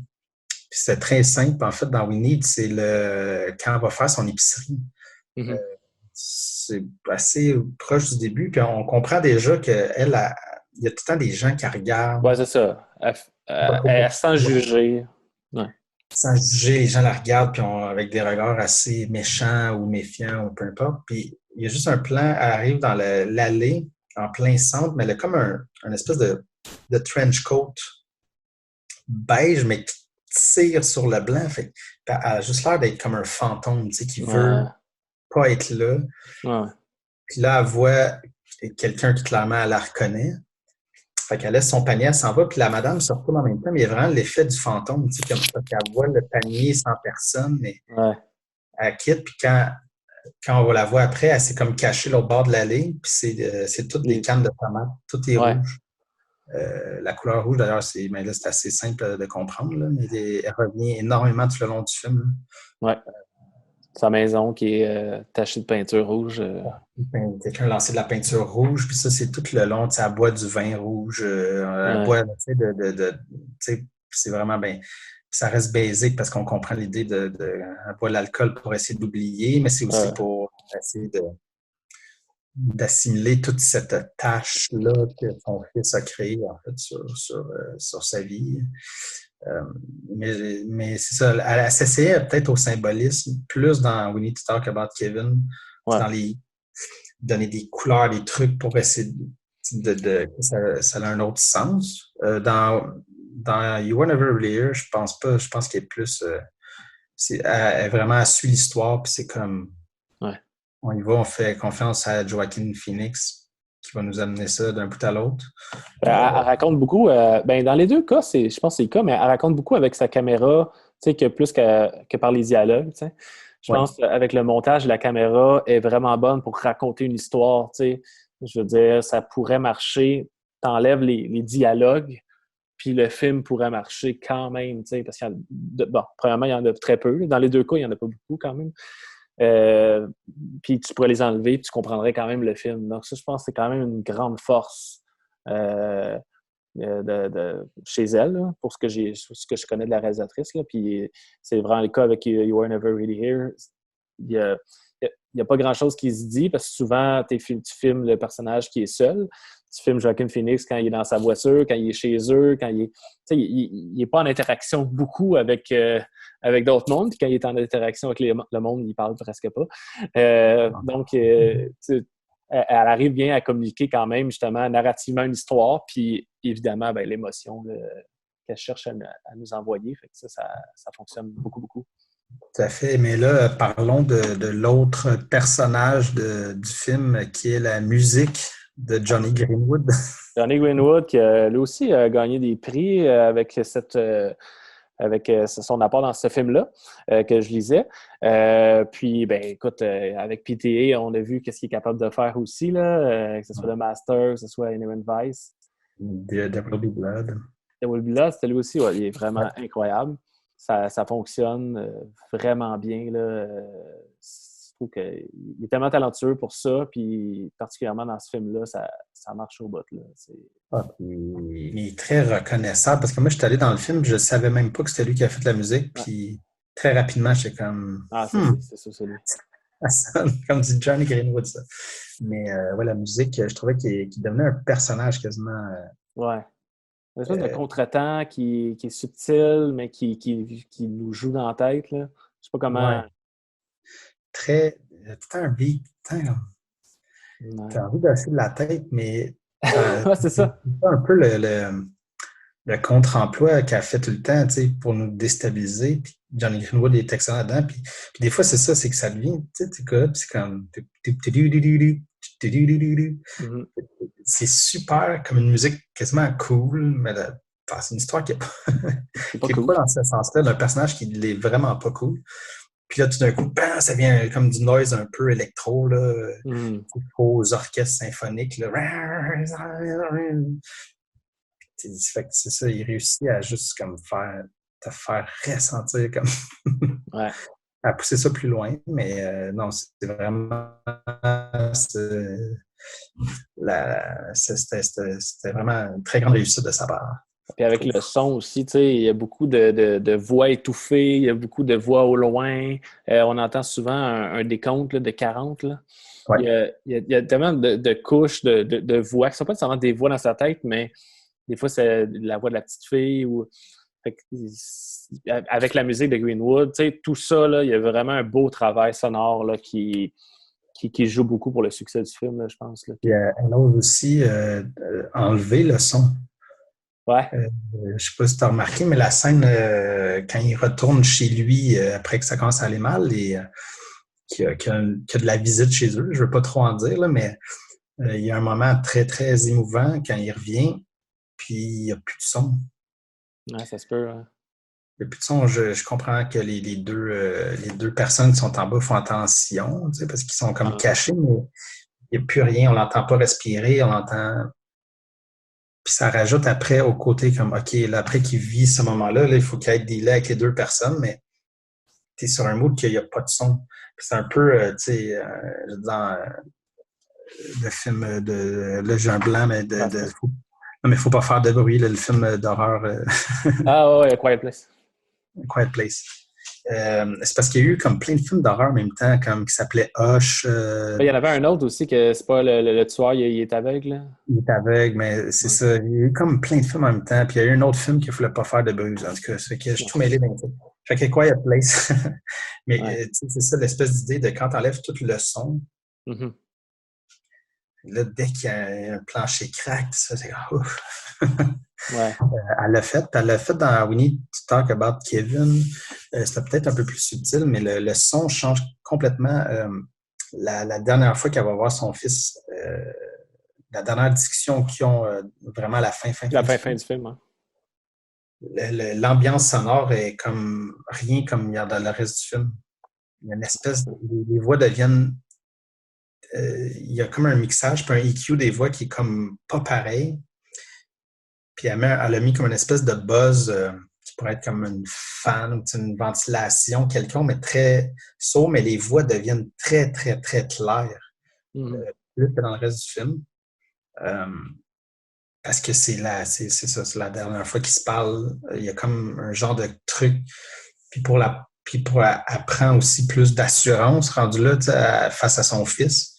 Puis c'est très simple. En fait, dans Winnie, c'est quand elle va faire son épicerie. C'est assez proche du début. Puis on comprend déjà qu'elle il y a tout le temps des gens qui regardent. Oui, c'est ça. Elle sans juger. Sans juger, les gens la regardent puis avec des regards assez méchants ou méfiants ou peu importe. Puis il y a juste un plan, elle arrive dans l'allée en plein centre, mais elle a comme un espèce de trench coat beige, mais qui tire sur le blanc. Fait elle a juste l'air d'être comme un fantôme, qui veut pas être là. Puis là, elle voit quelqu'un qui clairement elle la reconnaît. Fait qu'elle laisse son panier, elle s'en va, puis la madame se retourne en même temps, mais il y a vraiment l'effet du fantôme, comme ça, qu'elle voit le panier sans personne, mais elle quitte, puis quand quand on va la voir après, elle s'est comme cachée l'autre bord de l'allée, puis c'est toutes des cannes de tomates, tout est Ouais. rouge. La couleur rouge, d'ailleurs, mais là, c'est assez simple de comprendre, là, mais elle revient énormément tout le long du film. Ouais. Sa maison qui est tachée de peinture rouge. Quelqu'un a lancé de la peinture rouge, puis ça, c'est tout le long. Elle boit du vin rouge, elle Ouais. boit, tu sais, c'est vraiment bien. Ça reste basique parce qu'on comprend l'idée elle boit de l'alcool pour essayer d'oublier, mais c'est aussi Ouais. pour essayer d'assimiler toute cette tâche-là que son fils a créée, en fait, sur sa vie. Mais c'est ça, elle s'essayait peut-être au symbolisme, plus dans We Need to Talk About Kevin, Ouais. dans donner des couleurs, des trucs pour essayer que ça a un autre sens. Dans You Were Never Really Here, je pense pas, je pense qu'elle est plus... elle vraiment suit l'histoire, puis c'est comme... Ouais. On y va, on fait confiance à Joaquin Phoenix qui va nous amener ça d'un bout à l'autre. Elle raconte beaucoup, dans les deux cas, je pense que c'est le cas, mais elle raconte beaucoup avec sa caméra, tu sais, que plus que par les dialogues, tu sais. Je pense qu'avec le montage, la caméra est vraiment bonne pour raconter une histoire, tu sais. Je veux dire, ça pourrait marcher, t'enlèves les dialogues, puis le film pourrait marcher quand même, tu sais, parce premièrement, il y en a très peu. Dans les deux cas, il n'y en a pas beaucoup quand même. Puis tu pourrais les enlever, puis tu comprendrais quand même le film. Donc ça, je pense que c'est quand même une grande force chez elle, là, pour ce que je connais de la réalisatrice. Là. Puis c'est vraiment le cas avec You Were Never Really Here. Il y a pas grand-chose qui se dit, parce que souvent, tu filmes le personnage qui est seul. Tu filmes Joaquin Phoenix quand il est dans sa voiture, quand il est chez eux, quand il est... Tu sais, il n'est pas en interaction beaucoup avec d'autres mondes, puis quand il est en interaction avec le monde, il parle presque pas. Donc, elle arrive bien à communiquer quand même, justement, narrativement une histoire, puis évidemment, l'émotion qu'elle cherche à nous envoyer. Fait que ça fonctionne beaucoup, beaucoup. Tout à fait. Mais là, parlons de l'autre personnage du film, qui est la musique de Jonny Greenwood. Jonny Greenwood, qui lui aussi a gagné des prix avec son apport dans ce film-là que je lisais. Puis, écoute, avec PTA, on a vu qu'est-ce qu'il est capable de faire aussi, là, que ce soit The Master, que ce soit Inherent Vice. There Will Be Blood. There Will Be Blood, c'était lui aussi, il est vraiment incroyable. Ça fonctionne vraiment bien, là. Je trouve qu'il est tellement talentueux pour ça, puis particulièrement dans ce film-là, ça marche au bout, là. Il est très reconnaissable, parce que moi, je suis allé dans le film, je ne savais même pas que c'était lui qui a fait la musique, puis très rapidement, j'étais comme... c'est ça, c'est lui. Ça sonne comme du Jonny Greenwood, ça. Mais la musique, je trouvais qu'il devenait un personnage quasiment... Ouais. Une espèce de contretemps qui est subtil, mais qui nous joue dans la tête, là. Je sais pas comment... Ouais. Tout un beat, t'as envie d'assurer de la tête, mais c'est ça. C'est un peu le contre-emploi qu'elle fait tout le temps, tu sais, pour nous déstabiliser. Puis Jonny Greenwood est excellent là-dedans. Puis des fois, c'est ça, c'est que ça devient, tu sais, c'est comme... C'est super, comme une musique quasiment cool, mais c'est une histoire qui n'est pas dans ce sens-là, d'un personnage qui n'est vraiment pas cool. Puis là, tout d'un coup, bam, ça vient comme du noise un peu électro, là, aux orchestres symphoniques. Là. Fait que c'est ça, il réussit à juste comme te faire ressentir comme à pousser ça plus loin. Mais non, c'est vraiment c'était vraiment une très grande réussite de sa part. Puis avec le son aussi, tu sais, il y a beaucoup de voix étouffées, il y a beaucoup de voix au loin. On entend souvent un décompte là, de 40. Là. Ouais. Il y a tellement de couches de voix qui ne sont pas nécessairement des voix dans sa tête, mais des fois, c'est la voix de la petite fille. Avec la musique de Greenwood, tu sais, tout ça, là, il y a vraiment un beau travail sonore là, qui joue beaucoup pour le succès du film, là, je pense. Là. Puis, elle ose aussi enlever le son. Ouais. Je ne sais pas si tu as remarqué, mais la scène, quand il retourne chez lui après que ça commence à aller mal et qu'il y a de la visite chez eux, je ne veux pas trop en dire, là, mais il y a un moment très, très émouvant quand il revient, puis il n'y a plus de son. Ouais, ça se peut. Hein. Il n'y a plus de son. Je comprends que les deux personnes qui sont en bas font attention, tu sais, parce qu'ils sont comme cachés, mais il n'y a plus rien. On l'entend pas respirer, on l'entend. Puis ça rajoute après au côté comme, OK, là, après qu'il vit ce moment-là, là, il faut qu'il y ait des laits avec les deux personnes, mais tu es sur un mood qu'il n'y a pas de son. Puis c'est un peu, tu sais, dans le film de. Là, j'ai un blanc, mais non, mais il ne faut pas faire de bruit, là, le film d'horreur. Ah ouais, Quiet Place. Quiet Place. C'est parce qu'il y a eu comme plein de films d'horreur en même temps, comme qui s'appelait Hush. Il y en avait un autre aussi que c'est pas le tueur, il est aveugle. Là. Il est aveugle, mais c'est ça. Il y a eu comme plein de films en même temps. Puis il y a eu un autre film qu'il ne fallait pas faire de bruit. En tout cas, c'est que je suis tout mêlé dans tout. Fait que Quiet Place. Mais c'est ça l'espèce d'idée de quand tu enlèves tout le son. Mm-hmm. Là, dès qu'il y a un plancher crack, ça, c'est ouf. Ouais. Elle l'a fait dans We Need to Talk About Kevin. C'était peut-être un peu plus subtil, mais le son change complètement. La dernière fois qu'elle va voir son fils, la dernière discussion qu'ils ont vraiment à la fin du film. Hein. L'ambiance sonore est comme rien comme il y a dans le reste du film. Il y a une espèce les voix deviennent il y a comme un mixage puis un EQ des voix qui est comme pas pareil. Puis elle a mis comme une espèce de buzz qui pourrait être comme une fan ou une ventilation quelconque, mais très sourd, mais les voix deviennent très, très, très claires. Plus que dans le reste du film. Parce que c'est ça, c'est la dernière fois qu'ils se parlent. Il y a comme un genre de truc. Puis elle prend aussi plus d'assurance rendue là face à son fils.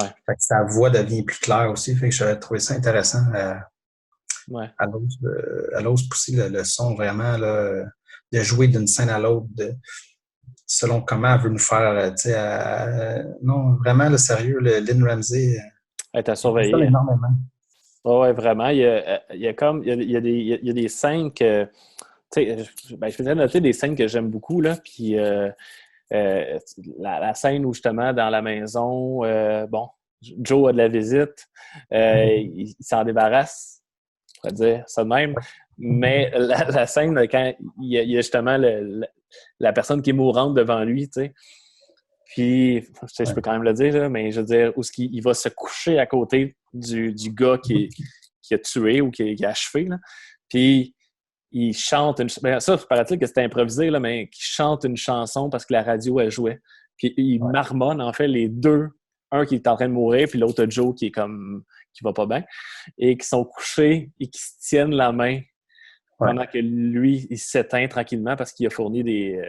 Ouais. Fait que sa voix devient plus claire aussi. Fait que j'avais trouvé ça intéressant. Ouais. Elle ose pousser le son vraiment là, de jouer d'une scène à l'autre selon comment elle veut nous faire. Non, vraiment, le sérieux, Lynn Ramsey. Elle t'a surveillé. Ça énormément. Oui, vraiment. Il y a des scènes que. Je faisais noter des scènes que j'aime beaucoup, là. Puis la scène où justement, dans la maison, Joe a de la visite, il s'en débarrasse, je pourrais dire ça de même. Mais la scène, quand il y a justement la personne qui est mourante devant lui, tu sais. Puis, je peux quand même le dire, là, mais je veux dire, où il va se coucher à côté du gars qui a tué ou qui a achevé. Là. Puis, il chante ça, paraît-il que c'était improvisé, là, mais qu'il chante une chanson parce que la radio, elle jouait. Puis, il marmonne, en fait, les deux. Un qui est en train de mourir, puis l'autre, Joe, qui va pas bien. Et qui sont couchés et qui se tiennent la main pendant que lui, il s'éteint tranquillement parce qu'il a fourni des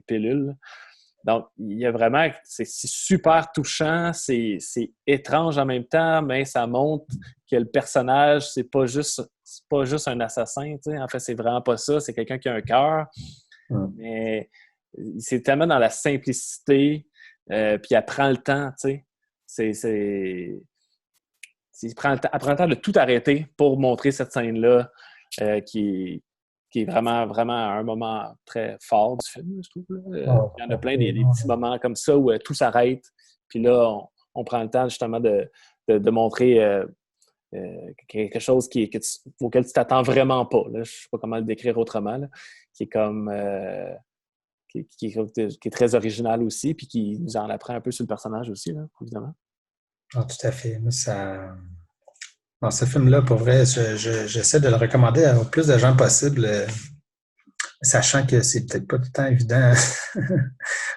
pilules. Donc, il y a vraiment... C'est super touchant, c'est étrange en même temps, mais ça montre que le personnage, c'est pas juste un assassin, tu sais. En fait, c'est vraiment pas ça. C'est quelqu'un qui a un cœur. Mais c'est tellement dans la simplicité, puis elle prend le temps, tu sais. Elle prend le temps de tout arrêter pour montrer cette scène-là qui est vraiment, vraiment un moment très fort du film, je trouve. Il y en a plein des petits moments comme ça où tout s'arrête. Puis là, on prend le temps justement de montrer quelque chose auquel tu t'attends vraiment pas. Là. Je ne sais pas comment le décrire autrement. Là. Qui est comme... qui est très original aussi, puis qui nous en apprend un peu sur le personnage aussi, là, évidemment. Ah, tout à fait. Dans ce film-là, pour vrai, j'essaie de le recommander au plus de gens possible, sachant que c'est peut-être pas tout le temps évident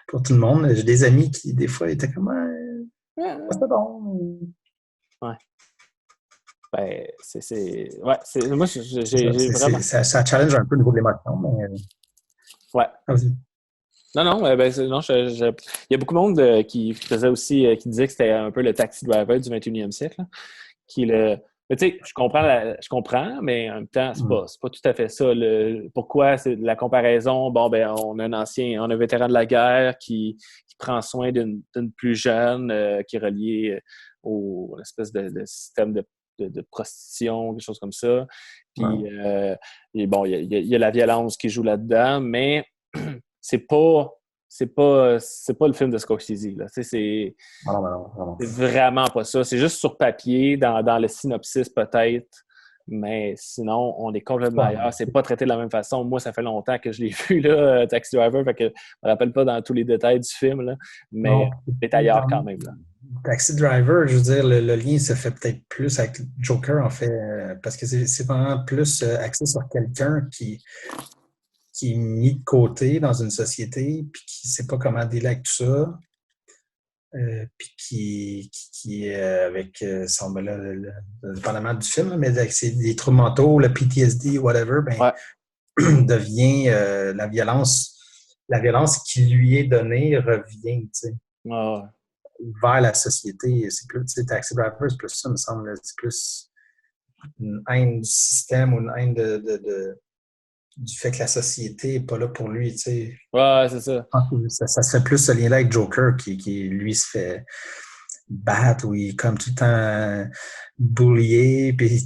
pour tout le monde. J'ai des amis qui, des fois, étaient comme c'est bon. Ouais. Ben, moi, j'ai vraiment... Ça challenge un peu au niveau de l'émotion, mais... Ouais. Vas-y. Non, il y a beaucoup de monde qui faisait aussi, qui disait que c'était un peu le taxi driver du 21e siècle. Là, mais tu sais, je comprends, mais en même temps, c'est pas tout à fait ça. Pourquoi c'est la comparaison? Bon, ben, on a un vétéran de la guerre qui prend soin d'une plus jeune, qui est reliée à l'espèce de système de prostitution, quelque chose comme ça. Puis, et bon, il y a la violence qui joue là-dedans, mais c'est pas le film de Scorsese. Là. C'est vraiment pas ça. C'est juste sur papier, dans le synopsis peut-être. Mais sinon, on est complètement ailleurs. C'est pas traité de la même façon. Moi, ça fait longtemps que je l'ai vu, là, Taxi Driver, fait que je me rappelle pas dans tous les détails du film, là, mais c'est ailleurs quand même. Là. Taxi Driver, je veux dire, le lien se fait peut-être plus avec Joker, en fait, parce que c'est vraiment plus axé sur quelqu'un qui est mis de côté dans une société, puis qui ne sait pas comment dealer avec tout ça, puis qui est avec son, ben là, dépendamment du film, là, mais avec des troubles mentaux, le PTSD, whatever, ben, devient la violence qui lui est donnée revient, tu sais, vers la société. C'est plus, tu sais, Taxi Driver, c'est plus ça, me semble, c'est plus une haine du système ou une haine du fait que la société n'est pas là pour lui, tu sais. Ouais, c'est ça. Ça se fait plus ce lien-là avec Joker qui lui se fait battre ou il est comme tout le temps bullié, puis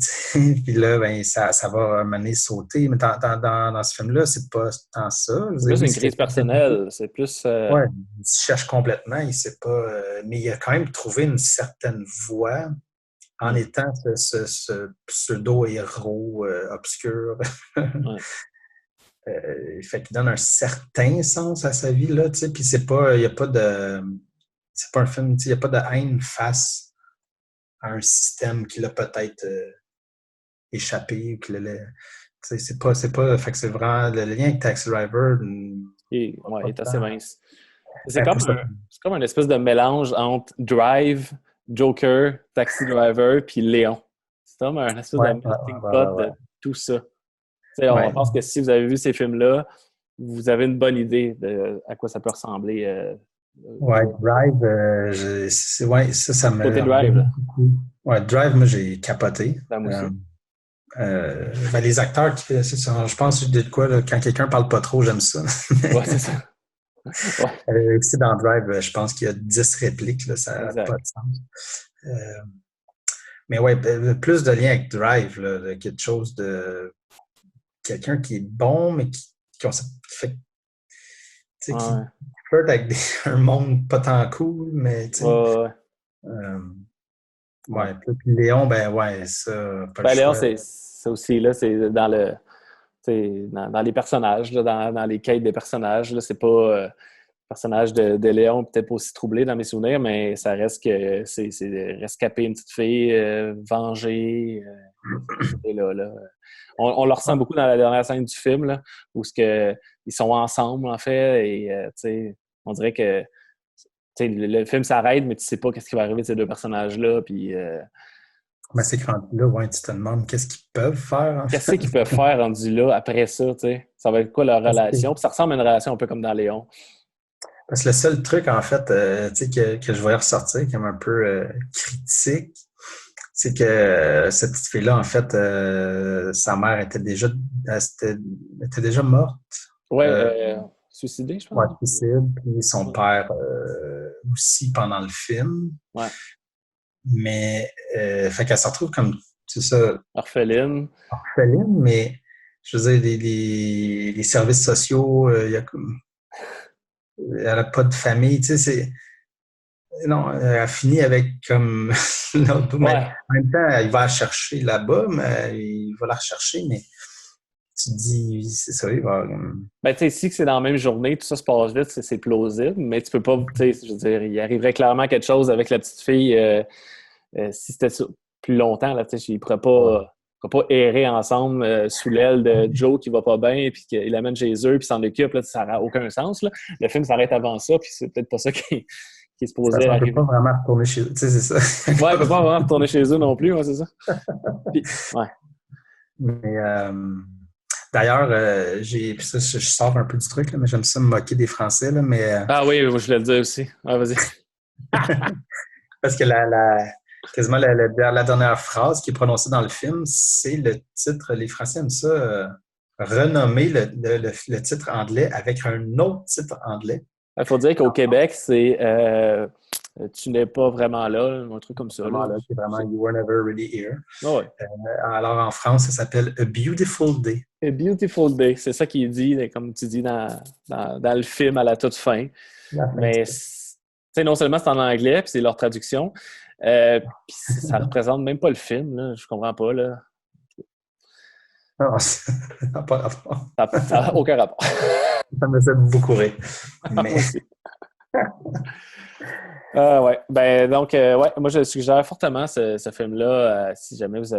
là, ben, ça va mener sauter. Mais dans ce film-là, c'est pas tant ça. C'est plus une crise personnelle. C'est plus... Ouais, il se cherche complètement, il sait pas... mais il a quand même trouvé une certaine voie en étant ce pseudo-héros obscur. Fait qu'il donne un certain sens à sa vie, là, tu sais, puis c'est pas un film, tu sais, il n'y a pas de haine face à un système qui l'a peut-être échappé, ou tu sais, c'est pas, fait que c'est vraiment, le lien avec Taxi Driver, il est assez mince. C'est comme une espèce de mélange entre Drive, Joker, Taxi Driver, puis Léon. C'est comme un espèce de melting pot de tout ça. On pense que si vous avez vu ces films-là, vous avez une bonne idée de à quoi ça peut ressembler. Drive, ça me... Côté Drive, là. Ouais, Drive, moi, j'ai capoté. Ben, les acteurs, je pense de quoi, là, quand quelqu'un parle pas trop, j'aime ça. Ouais, c'est ça. Ouais. Aussi dans Drive, je pense qu'il y a 10 répliques, là, ça n'a pas de sens. Mais ouais, plus de lien avec Drive, là, de quelque chose de... quelqu'un qui est bon, mais qui fait... qui flirte avec un monde pas tant cool, mais... Puis Léon, ben ouais, ça... Léon, c'est aussi, là, c'est dans le... Dans les personnages, là, dans les quêtes des personnages, là, c'est pas... le personnage de Léon peut-être pas aussi troublé dans mes souvenirs, mais ça reste que c'est rescaper une petite fille, venger... là. On le ressent beaucoup dans la dernière scène du film, là, où ils sont ensemble, en fait, et on dirait que le film s'arrête, mais tu sais pas qu'est-ce qui va arriver de ces deux personnages-là, puis... Mais c'est quand là, ouais, tu te demandes qu'est-ce qu'ils peuvent faire. Qu'est-ce qu'ils peuvent faire rendu là, après ça, tu sais? Ça va être quoi leur relation? Puis ça ressemble à une relation un peu comme dans Léon. Parce que le seul truc, en fait, que je voyais ressortir comme un peu critique, c'est que cette petite fille-là, en fait, sa mère était déjà morte. Ouais, suicidée, je pense. Ouais, suicide. Puis son père aussi pendant le film. Ouais. Mais, fait qu'elle se retrouve comme, c'est ça. Orpheline, mais, je veux dire, les services sociaux, elle n'a pas de famille, tu sais, c'est... Non, elle a fini avec comme l'autre. Mais en même temps, il va la chercher là-bas, mais il va la rechercher, mais tu te dis, c'est ça, il va... Ben, tu sais, si c'est dans la même journée, tout ça se passe vite, c'est plausible, mais tu peux pas, tu sais, je veux dire, il arriverait clairement quelque chose avec la petite fille si c'était plus longtemps, là, tu sais, il pourrait pas errer ensemble sous l'aile de Joe qui va pas bien, puis qu'il l'amène chez eux, puis s'en occupe, là, ça n'a aucun sens, là. Le film s'arrête avant ça, puis c'est peut-être pas ça qui est supposé arriver. Il ne peut pas vraiment retourner chez eux, tu sais, c'est ça. Ouais, il ne peut pas vraiment retourner chez eux non plus, ouais, c'est ça. Puis, ouais. Mais... D'ailleurs, puis ça, je sors un peu du truc, là, mais j'aime ça me moquer des Français, là, mais... Ah oui, je voulais le dire aussi. Ah, vas-y. Parce que quasiment la dernière phrase qui est prononcée dans le film, c'est le titre. Les Français aiment ça, renommer le titre anglais avec un autre titre anglais. Il faut dire qu'au Québec, c'est tu n'es pas vraiment là, un truc comme ça. C'est vraiment You Were Never Really Here. Oh, ouais. Alors en France, ça s'appelle A Beautiful Day. A Beautiful Day, c'est ça qu'il dit, comme tu dis dans le film à la toute fin. Mais non seulement c'est en anglais, puis c'est leur traduction, puis ça représente même pas le film, là, je comprends pas. Là. Non, ça n'a pas rapport. Ça n'a aucun rapport. Ça me faisait beaucoup rire. Moi Mais aussi. Ouais. Ben, donc, ouais, moi, je suggère fortement ce film-là, si jamais vous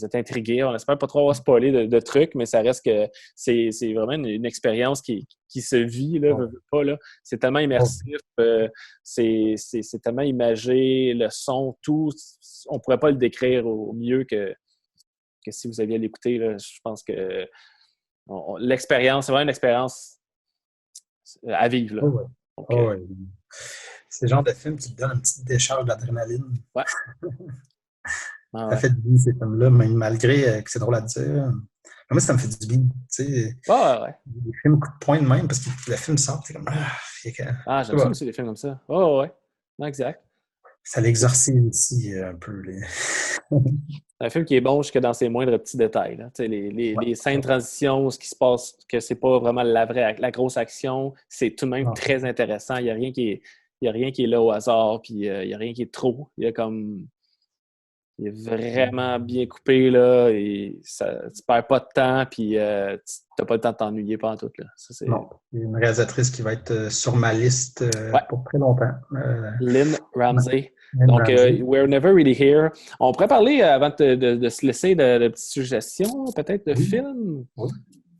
êtes intrigué. On espère pas trop avoir spoilé de trucs, mais ça reste que c'est vraiment une expérience qui se vit, là, veux pas, là. C'est tellement immersif, c'est tellement imagé, le son, tout. On pourrait pas le décrire au mieux que si vous aviez à l'écouter, là. Je pense que l'expérience, c'est vraiment une expérience à vivre, là. ouais. Donc, Ouais. C'est le genre de film qui te donne une petite décharge d'adrénaline. ouais. Ça fait du bien, ces films-là, même malgré que c'est drôle à dire. Mais moi, ça me fait du bien. Tu sais, ouais. des films coup de poing de même, parce que le film sort, c'est comme. J'aime ça aussi, des films comme ça. Ouais. Non, exact. Ça l'exorcise aussi un peu. Un film qui est bon jusque dans ses moindres petits détails. Là. Les scènes de transition, ce qui se passe, que c'est pas vraiment la grosse action, c'est tout de même très intéressant. Il n'y a rien qui est là au hasard, puis il n'y a rien qui est trop. Il est vraiment bien coupé, là, et tu perds pas de temps, puis tu n'as pas le temps de t'ennuyer pendant tout. Là. Ça, non, il y a une réalisatrice qui va être sur ma liste pour très longtemps. Lynn Ramsey. Donc, We're Never Really Here. On pourrait parler, avant de se laisser, de petites suggestions, peut-être, de films. Oui.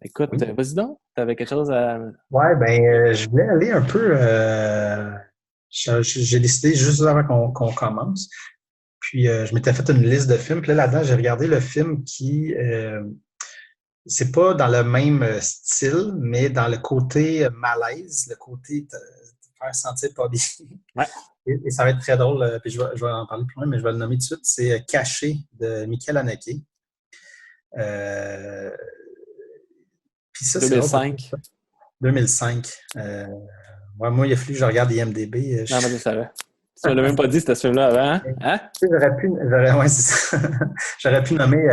Écoute, vas-y donc. Tu avais quelque chose à... Ouais, ben, je voulais aller un peu... j'ai décidé juste avant qu'on commence. Puis, je m'étais fait une liste de films. Puis là-dedans, j'ai regardé le film qui... c'est pas dans le même style, mais dans le côté malaise, le côté te faire sentir pas bien. Ouais. Et ça va être très drôle, puis je vais en parler plus loin, mais je vais le nommer tout de suite. C'est Caché de Michael Haneke. Puis ça, 2005. 2005. Moi, il a fallu que je regarde IMDb. Non, mais je savais. Tu ne l'as même pas dit, c'était ce film-là avant. Hein? J'aurais pu nommer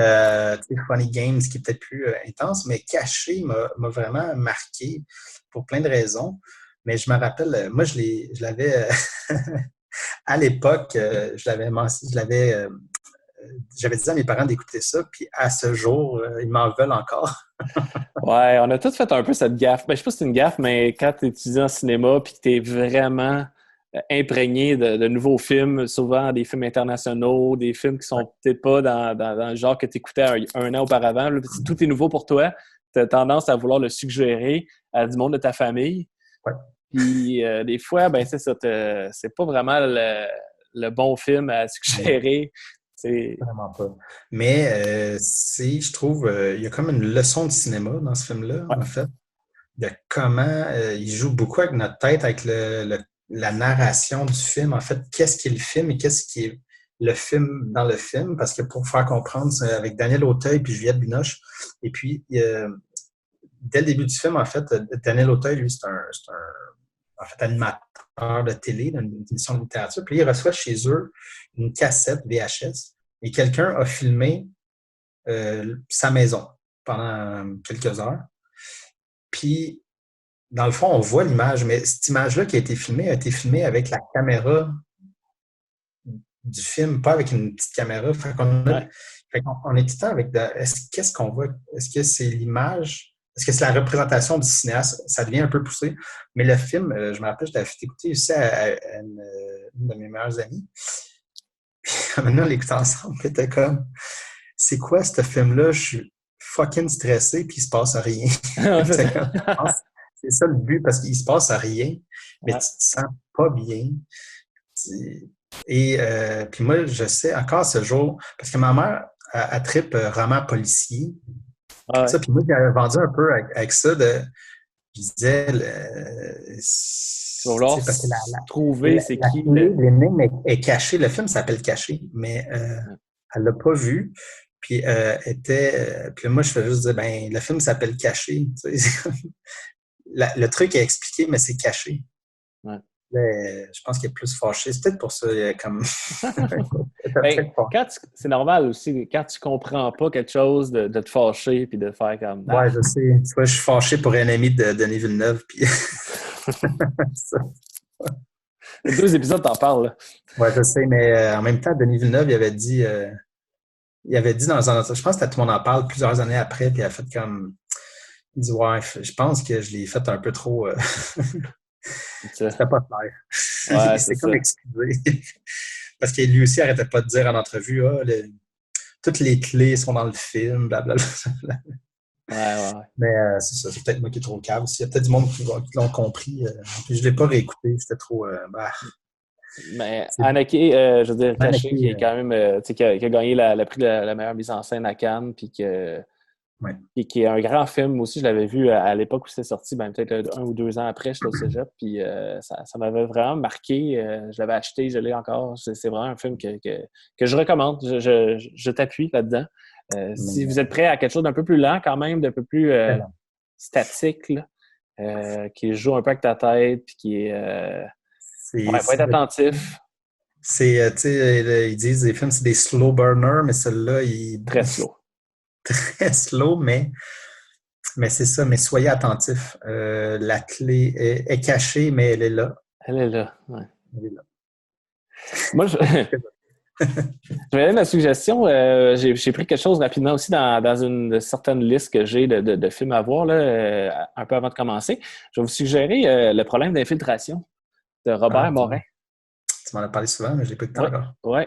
Funny Games, qui est peut-être plus intense, mais Caché m'a vraiment marqué pour plein de raisons. Mais je me rappelle, moi, je l'avais à l'époque, j'avais dit à mes parents d'écouter ça, puis à ce jour, ils m'en veulent encore. Ouais, on a tous fait un peu cette gaffe. Ben, je sais pas si c'est une gaffe, mais quand tu étudies en cinéma puis que tu es vraiment imprégné de nouveaux films, souvent des films internationaux, des films qui sont peut-être pas dans le genre que tu écoutais un an auparavant, là, si tout est nouveau pour toi, tu as tendance à vouloir le suggérer à du monde de ta famille. Ouais. Puis des fois, ben c'est ça, c'est pas vraiment le bon film à suggérer. C'est vraiment pas. Mais je trouve, il y a comme une leçon de cinéma dans ce film-là, en fait, de comment il joue beaucoup avec notre tête, avec la narration du film. En fait, qu'est-ce qui est le film et qu'est-ce qui est le film dans le film? Parce que pour faire comprendre, c'est avec Daniel Auteuil puis Juliette Binoche. Et puis, dès le début du film, en fait, Daniel Auteuil, lui, c'est un animateur de télé, d'une émission de littérature. Puis il reçoit chez eux une cassette VHS et quelqu'un a filmé sa maison pendant quelques heures. Puis, dans le fond, on voit l'image, mais cette image-là qui a été filmée avec la caméra du film, pas avec une petite caméra. Fait qu'on est tout le temps avec qu'est-ce qu'on voit? Est-ce que c'est l'image? Est-ce que c'est la représentation du cinéaste? Ça devient un peu poussé. Mais le film, je me rappelle, je l'avais fait écouter aussi à une de mes meilleures amies. Puis maintenant, on l'écoutait ensemble. Puis était comme, c'est quoi ce film-là? Je suis fucking stressé, puis il se passe rien. C'est ça le but, parce qu'il se passe rien, mais tu te sens pas bien. Et puis moi, je sais encore ce jour, parce que ma mère, elle trippe roman policier. Ça, puis moi, j'avais vendu un peu avec ça. Je disais, tu vas vouloir trouver c'est qui. L'énigme est cachée. Le film s'appelle Caché, mais elle l'a pas vu. Puis puis moi, je fais juste dire, ben, le film s'appelle Caché. Le truc est expliqué, mais c'est caché. Ouais. Je pense qu'il est plus fâché. C'est peut-être pour ça, comme... c'est normal aussi, quand tu comprends pas quelque chose, de te fâcher puis de faire comme... Ouais, je sais. Tu vois, je suis fâché pour un ami de Denis Villeneuve. Puis... Les 2 épisodes, t'en parles. Là. Ouais, je sais, mais en même temps, Denis Villeneuve, il avait dit... il avait dit dans un... Je pense que Tout le monde en parle plusieurs années après, puis il a fait comme... Il dit, ouais, je pense que je l'ai fait un peu trop... C'était pas clair. Ouais, Il s'est comme excusé. Parce que lui aussi n'arrêtait pas de dire en entrevue, toutes les clés sont dans le film, blablabla. Ouais. Mais c'est ça, c'est peut-être moi qui est trop calme. Il y a peut-être du monde qui l'ont compris. Puis je ne l'ai pas réécouté, c'était trop... Mais Haneke, je veux dire, Caché, qui est quand même, qui a gagné le prix de la meilleure mise en scène à Cannes, puis qui est un grand film aussi. Je l'avais vu à l'époque où c'était sorti, peut-être 1 ou 2 ans après, je suis au cégep, puis ça m'avait vraiment marqué. Je l'avais acheté, je l'ai encore. C'est vraiment un film que je recommande. Je t'appuie là-dedans. Si vous êtes prêt à quelque chose d'un peu plus lent quand même, d'un peu plus statique, là, qui joue un peu avec ta tête, puis qui est... faut être attentif. C'est, tu sais, ils disent les films, c'est des slow burners, mais celui-là, il... Très slow. Très slow, mais c'est ça, mais soyez attentifs. La clé est cachée, mais elle est là. Elle est là, ouais. Elle est là. Moi, je vais donner ma suggestion. J'ai pris quelque chose rapidement aussi dans une certaine liste que j'ai de films à voir, là, un peu avant de commencer. Je vais vous suggérer Le problème d'infiltration de Robert Morin. Tu m'en as parlé souvent, mais je n'ai pas eu de temps encore. Oui.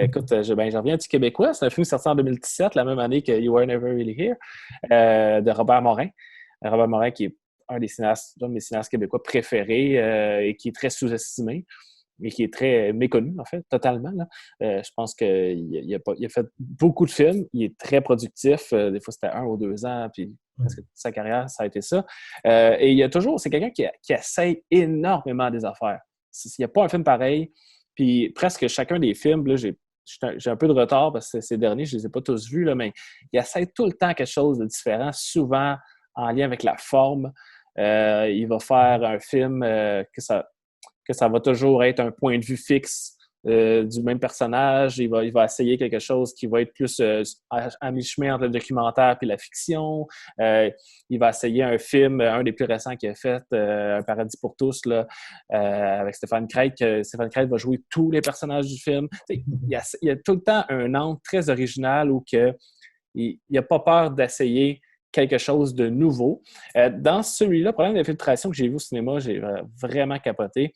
Écoute, je reviens du Québécois. C'est un film sorti en 2017, la même année que You Were Never Really Here, de Robert Morin. Robert Morin, qui est un de mes cinéastes québécois préférés et qui est très sous-estimé, mais qui est très méconnu, en fait, totalement. Là. Je pense qu'il a fait beaucoup de films. Il est très productif. Des fois, c'était 1 ou 2 ans, puis presque toute sa carrière, ça a été ça. Et il y a toujours... C'est quelqu'un qui essaye énormément des affaires. Il n'y a pas un film pareil. Puis presque chacun des films, là, j'ai un peu de retard parce que ces derniers, je ne les ai pas tous vus, là, mais il essaie tout le temps quelque chose de différent, souvent en lien avec la forme. Il va faire un film que ça va toujours être un point de vue fixe du même personnage. Il va essayer quelque chose qui va être plus à mi-chemin entre le documentaire et la fiction. Il va essayer un film, un des plus récents qu'il a fait, Un paradis pour tous, là, avec Stéphane Craig. Stéphane Craig va jouer tous les personnages du film. Il y a tout le temps un angle très original où il n'a pas peur d'essayer quelque chose de nouveau. Dans celui-là, problème d'infiltration que j'ai vu au cinéma, j'ai vraiment capoté.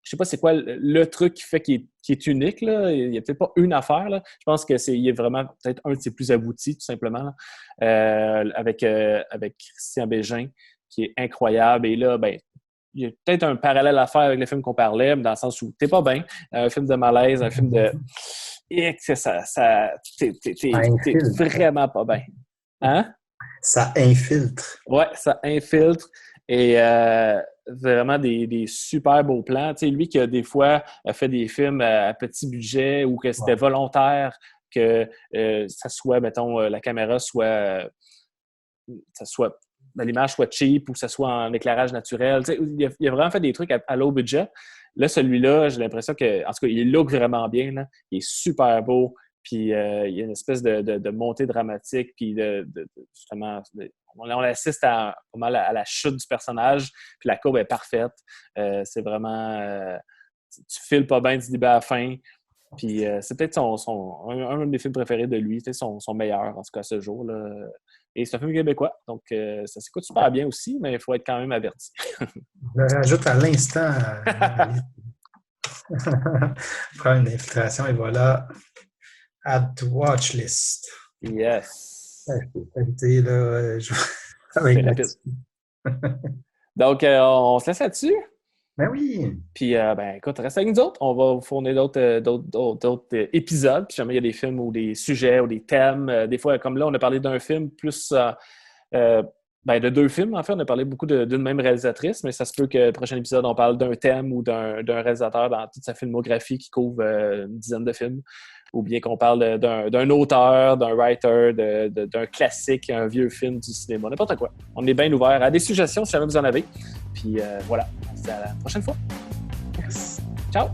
Je sais pas c'est quoi le truc qui fait qu'il est unique, là. Il n'y a peut-être pas une affaire, là. Je pense qu'il est vraiment peut-être un de ses plus aboutis, tout simplement, là. Avec Christian Bégin, qui est incroyable. Et là, il y a peut-être un parallèle à faire avec le film qu'on parlait, mais dans le sens où t'es pas bien. Un film de malaise, un film de... T'es vraiment pas bien. Hein? Ça infiltre. Ouais, ça infiltre. Et vraiment des super beaux plans. Tu sais, lui qui a des fois fait des films à petit budget ou que c'était volontaire que ça soit, mettons, la caméra soit l'image soit cheap ou que ça soit en éclairage naturel. Tu sais, il a vraiment fait des trucs à low budget. Là, celui-là, j'ai l'impression que, en tout cas, il look vraiment bien. Là. Il est super beau. Puis il y a une espèce de montée dramatique. Puis justement, on assiste pas mal à la chute du personnage. Puis la courbe est parfaite. C'est vraiment... tu files pas bien du début à la fin. Puis c'est peut-être un de mes films préférés de lui. C'est son meilleur, en tout cas, ce jour. Là. Et c'est un film québécois. Donc, ça s'écoute super bien aussi, mais il faut être quand même averti. Je rajoute à l'instant... Prends une infiltration et voilà... Add to watch list. Yes. C'est rapide. Donc, on se laisse là-dessus. Ben oui. Puis, écoute, reste avec nous autres. On va vous fournir d'autres épisodes. Puis, jamais il y a des films ou des sujets ou des thèmes. Des fois, comme là, on a parlé d'un film plus... de 2 films, en fait. On a parlé beaucoup d'une même réalisatrice, mais ça se peut que le prochain épisode, on parle d'un thème ou d'un réalisateur dans toute sa filmographie qui couvre une dizaine de films. Ou bien qu'on parle d'un auteur, d'un writer, d'un classique, un vieux film du cinéma, n'importe quoi. On est bien ouvert à des suggestions si jamais vous en avez. Puis voilà, on se dit à la prochaine fois. Yes. Ciao!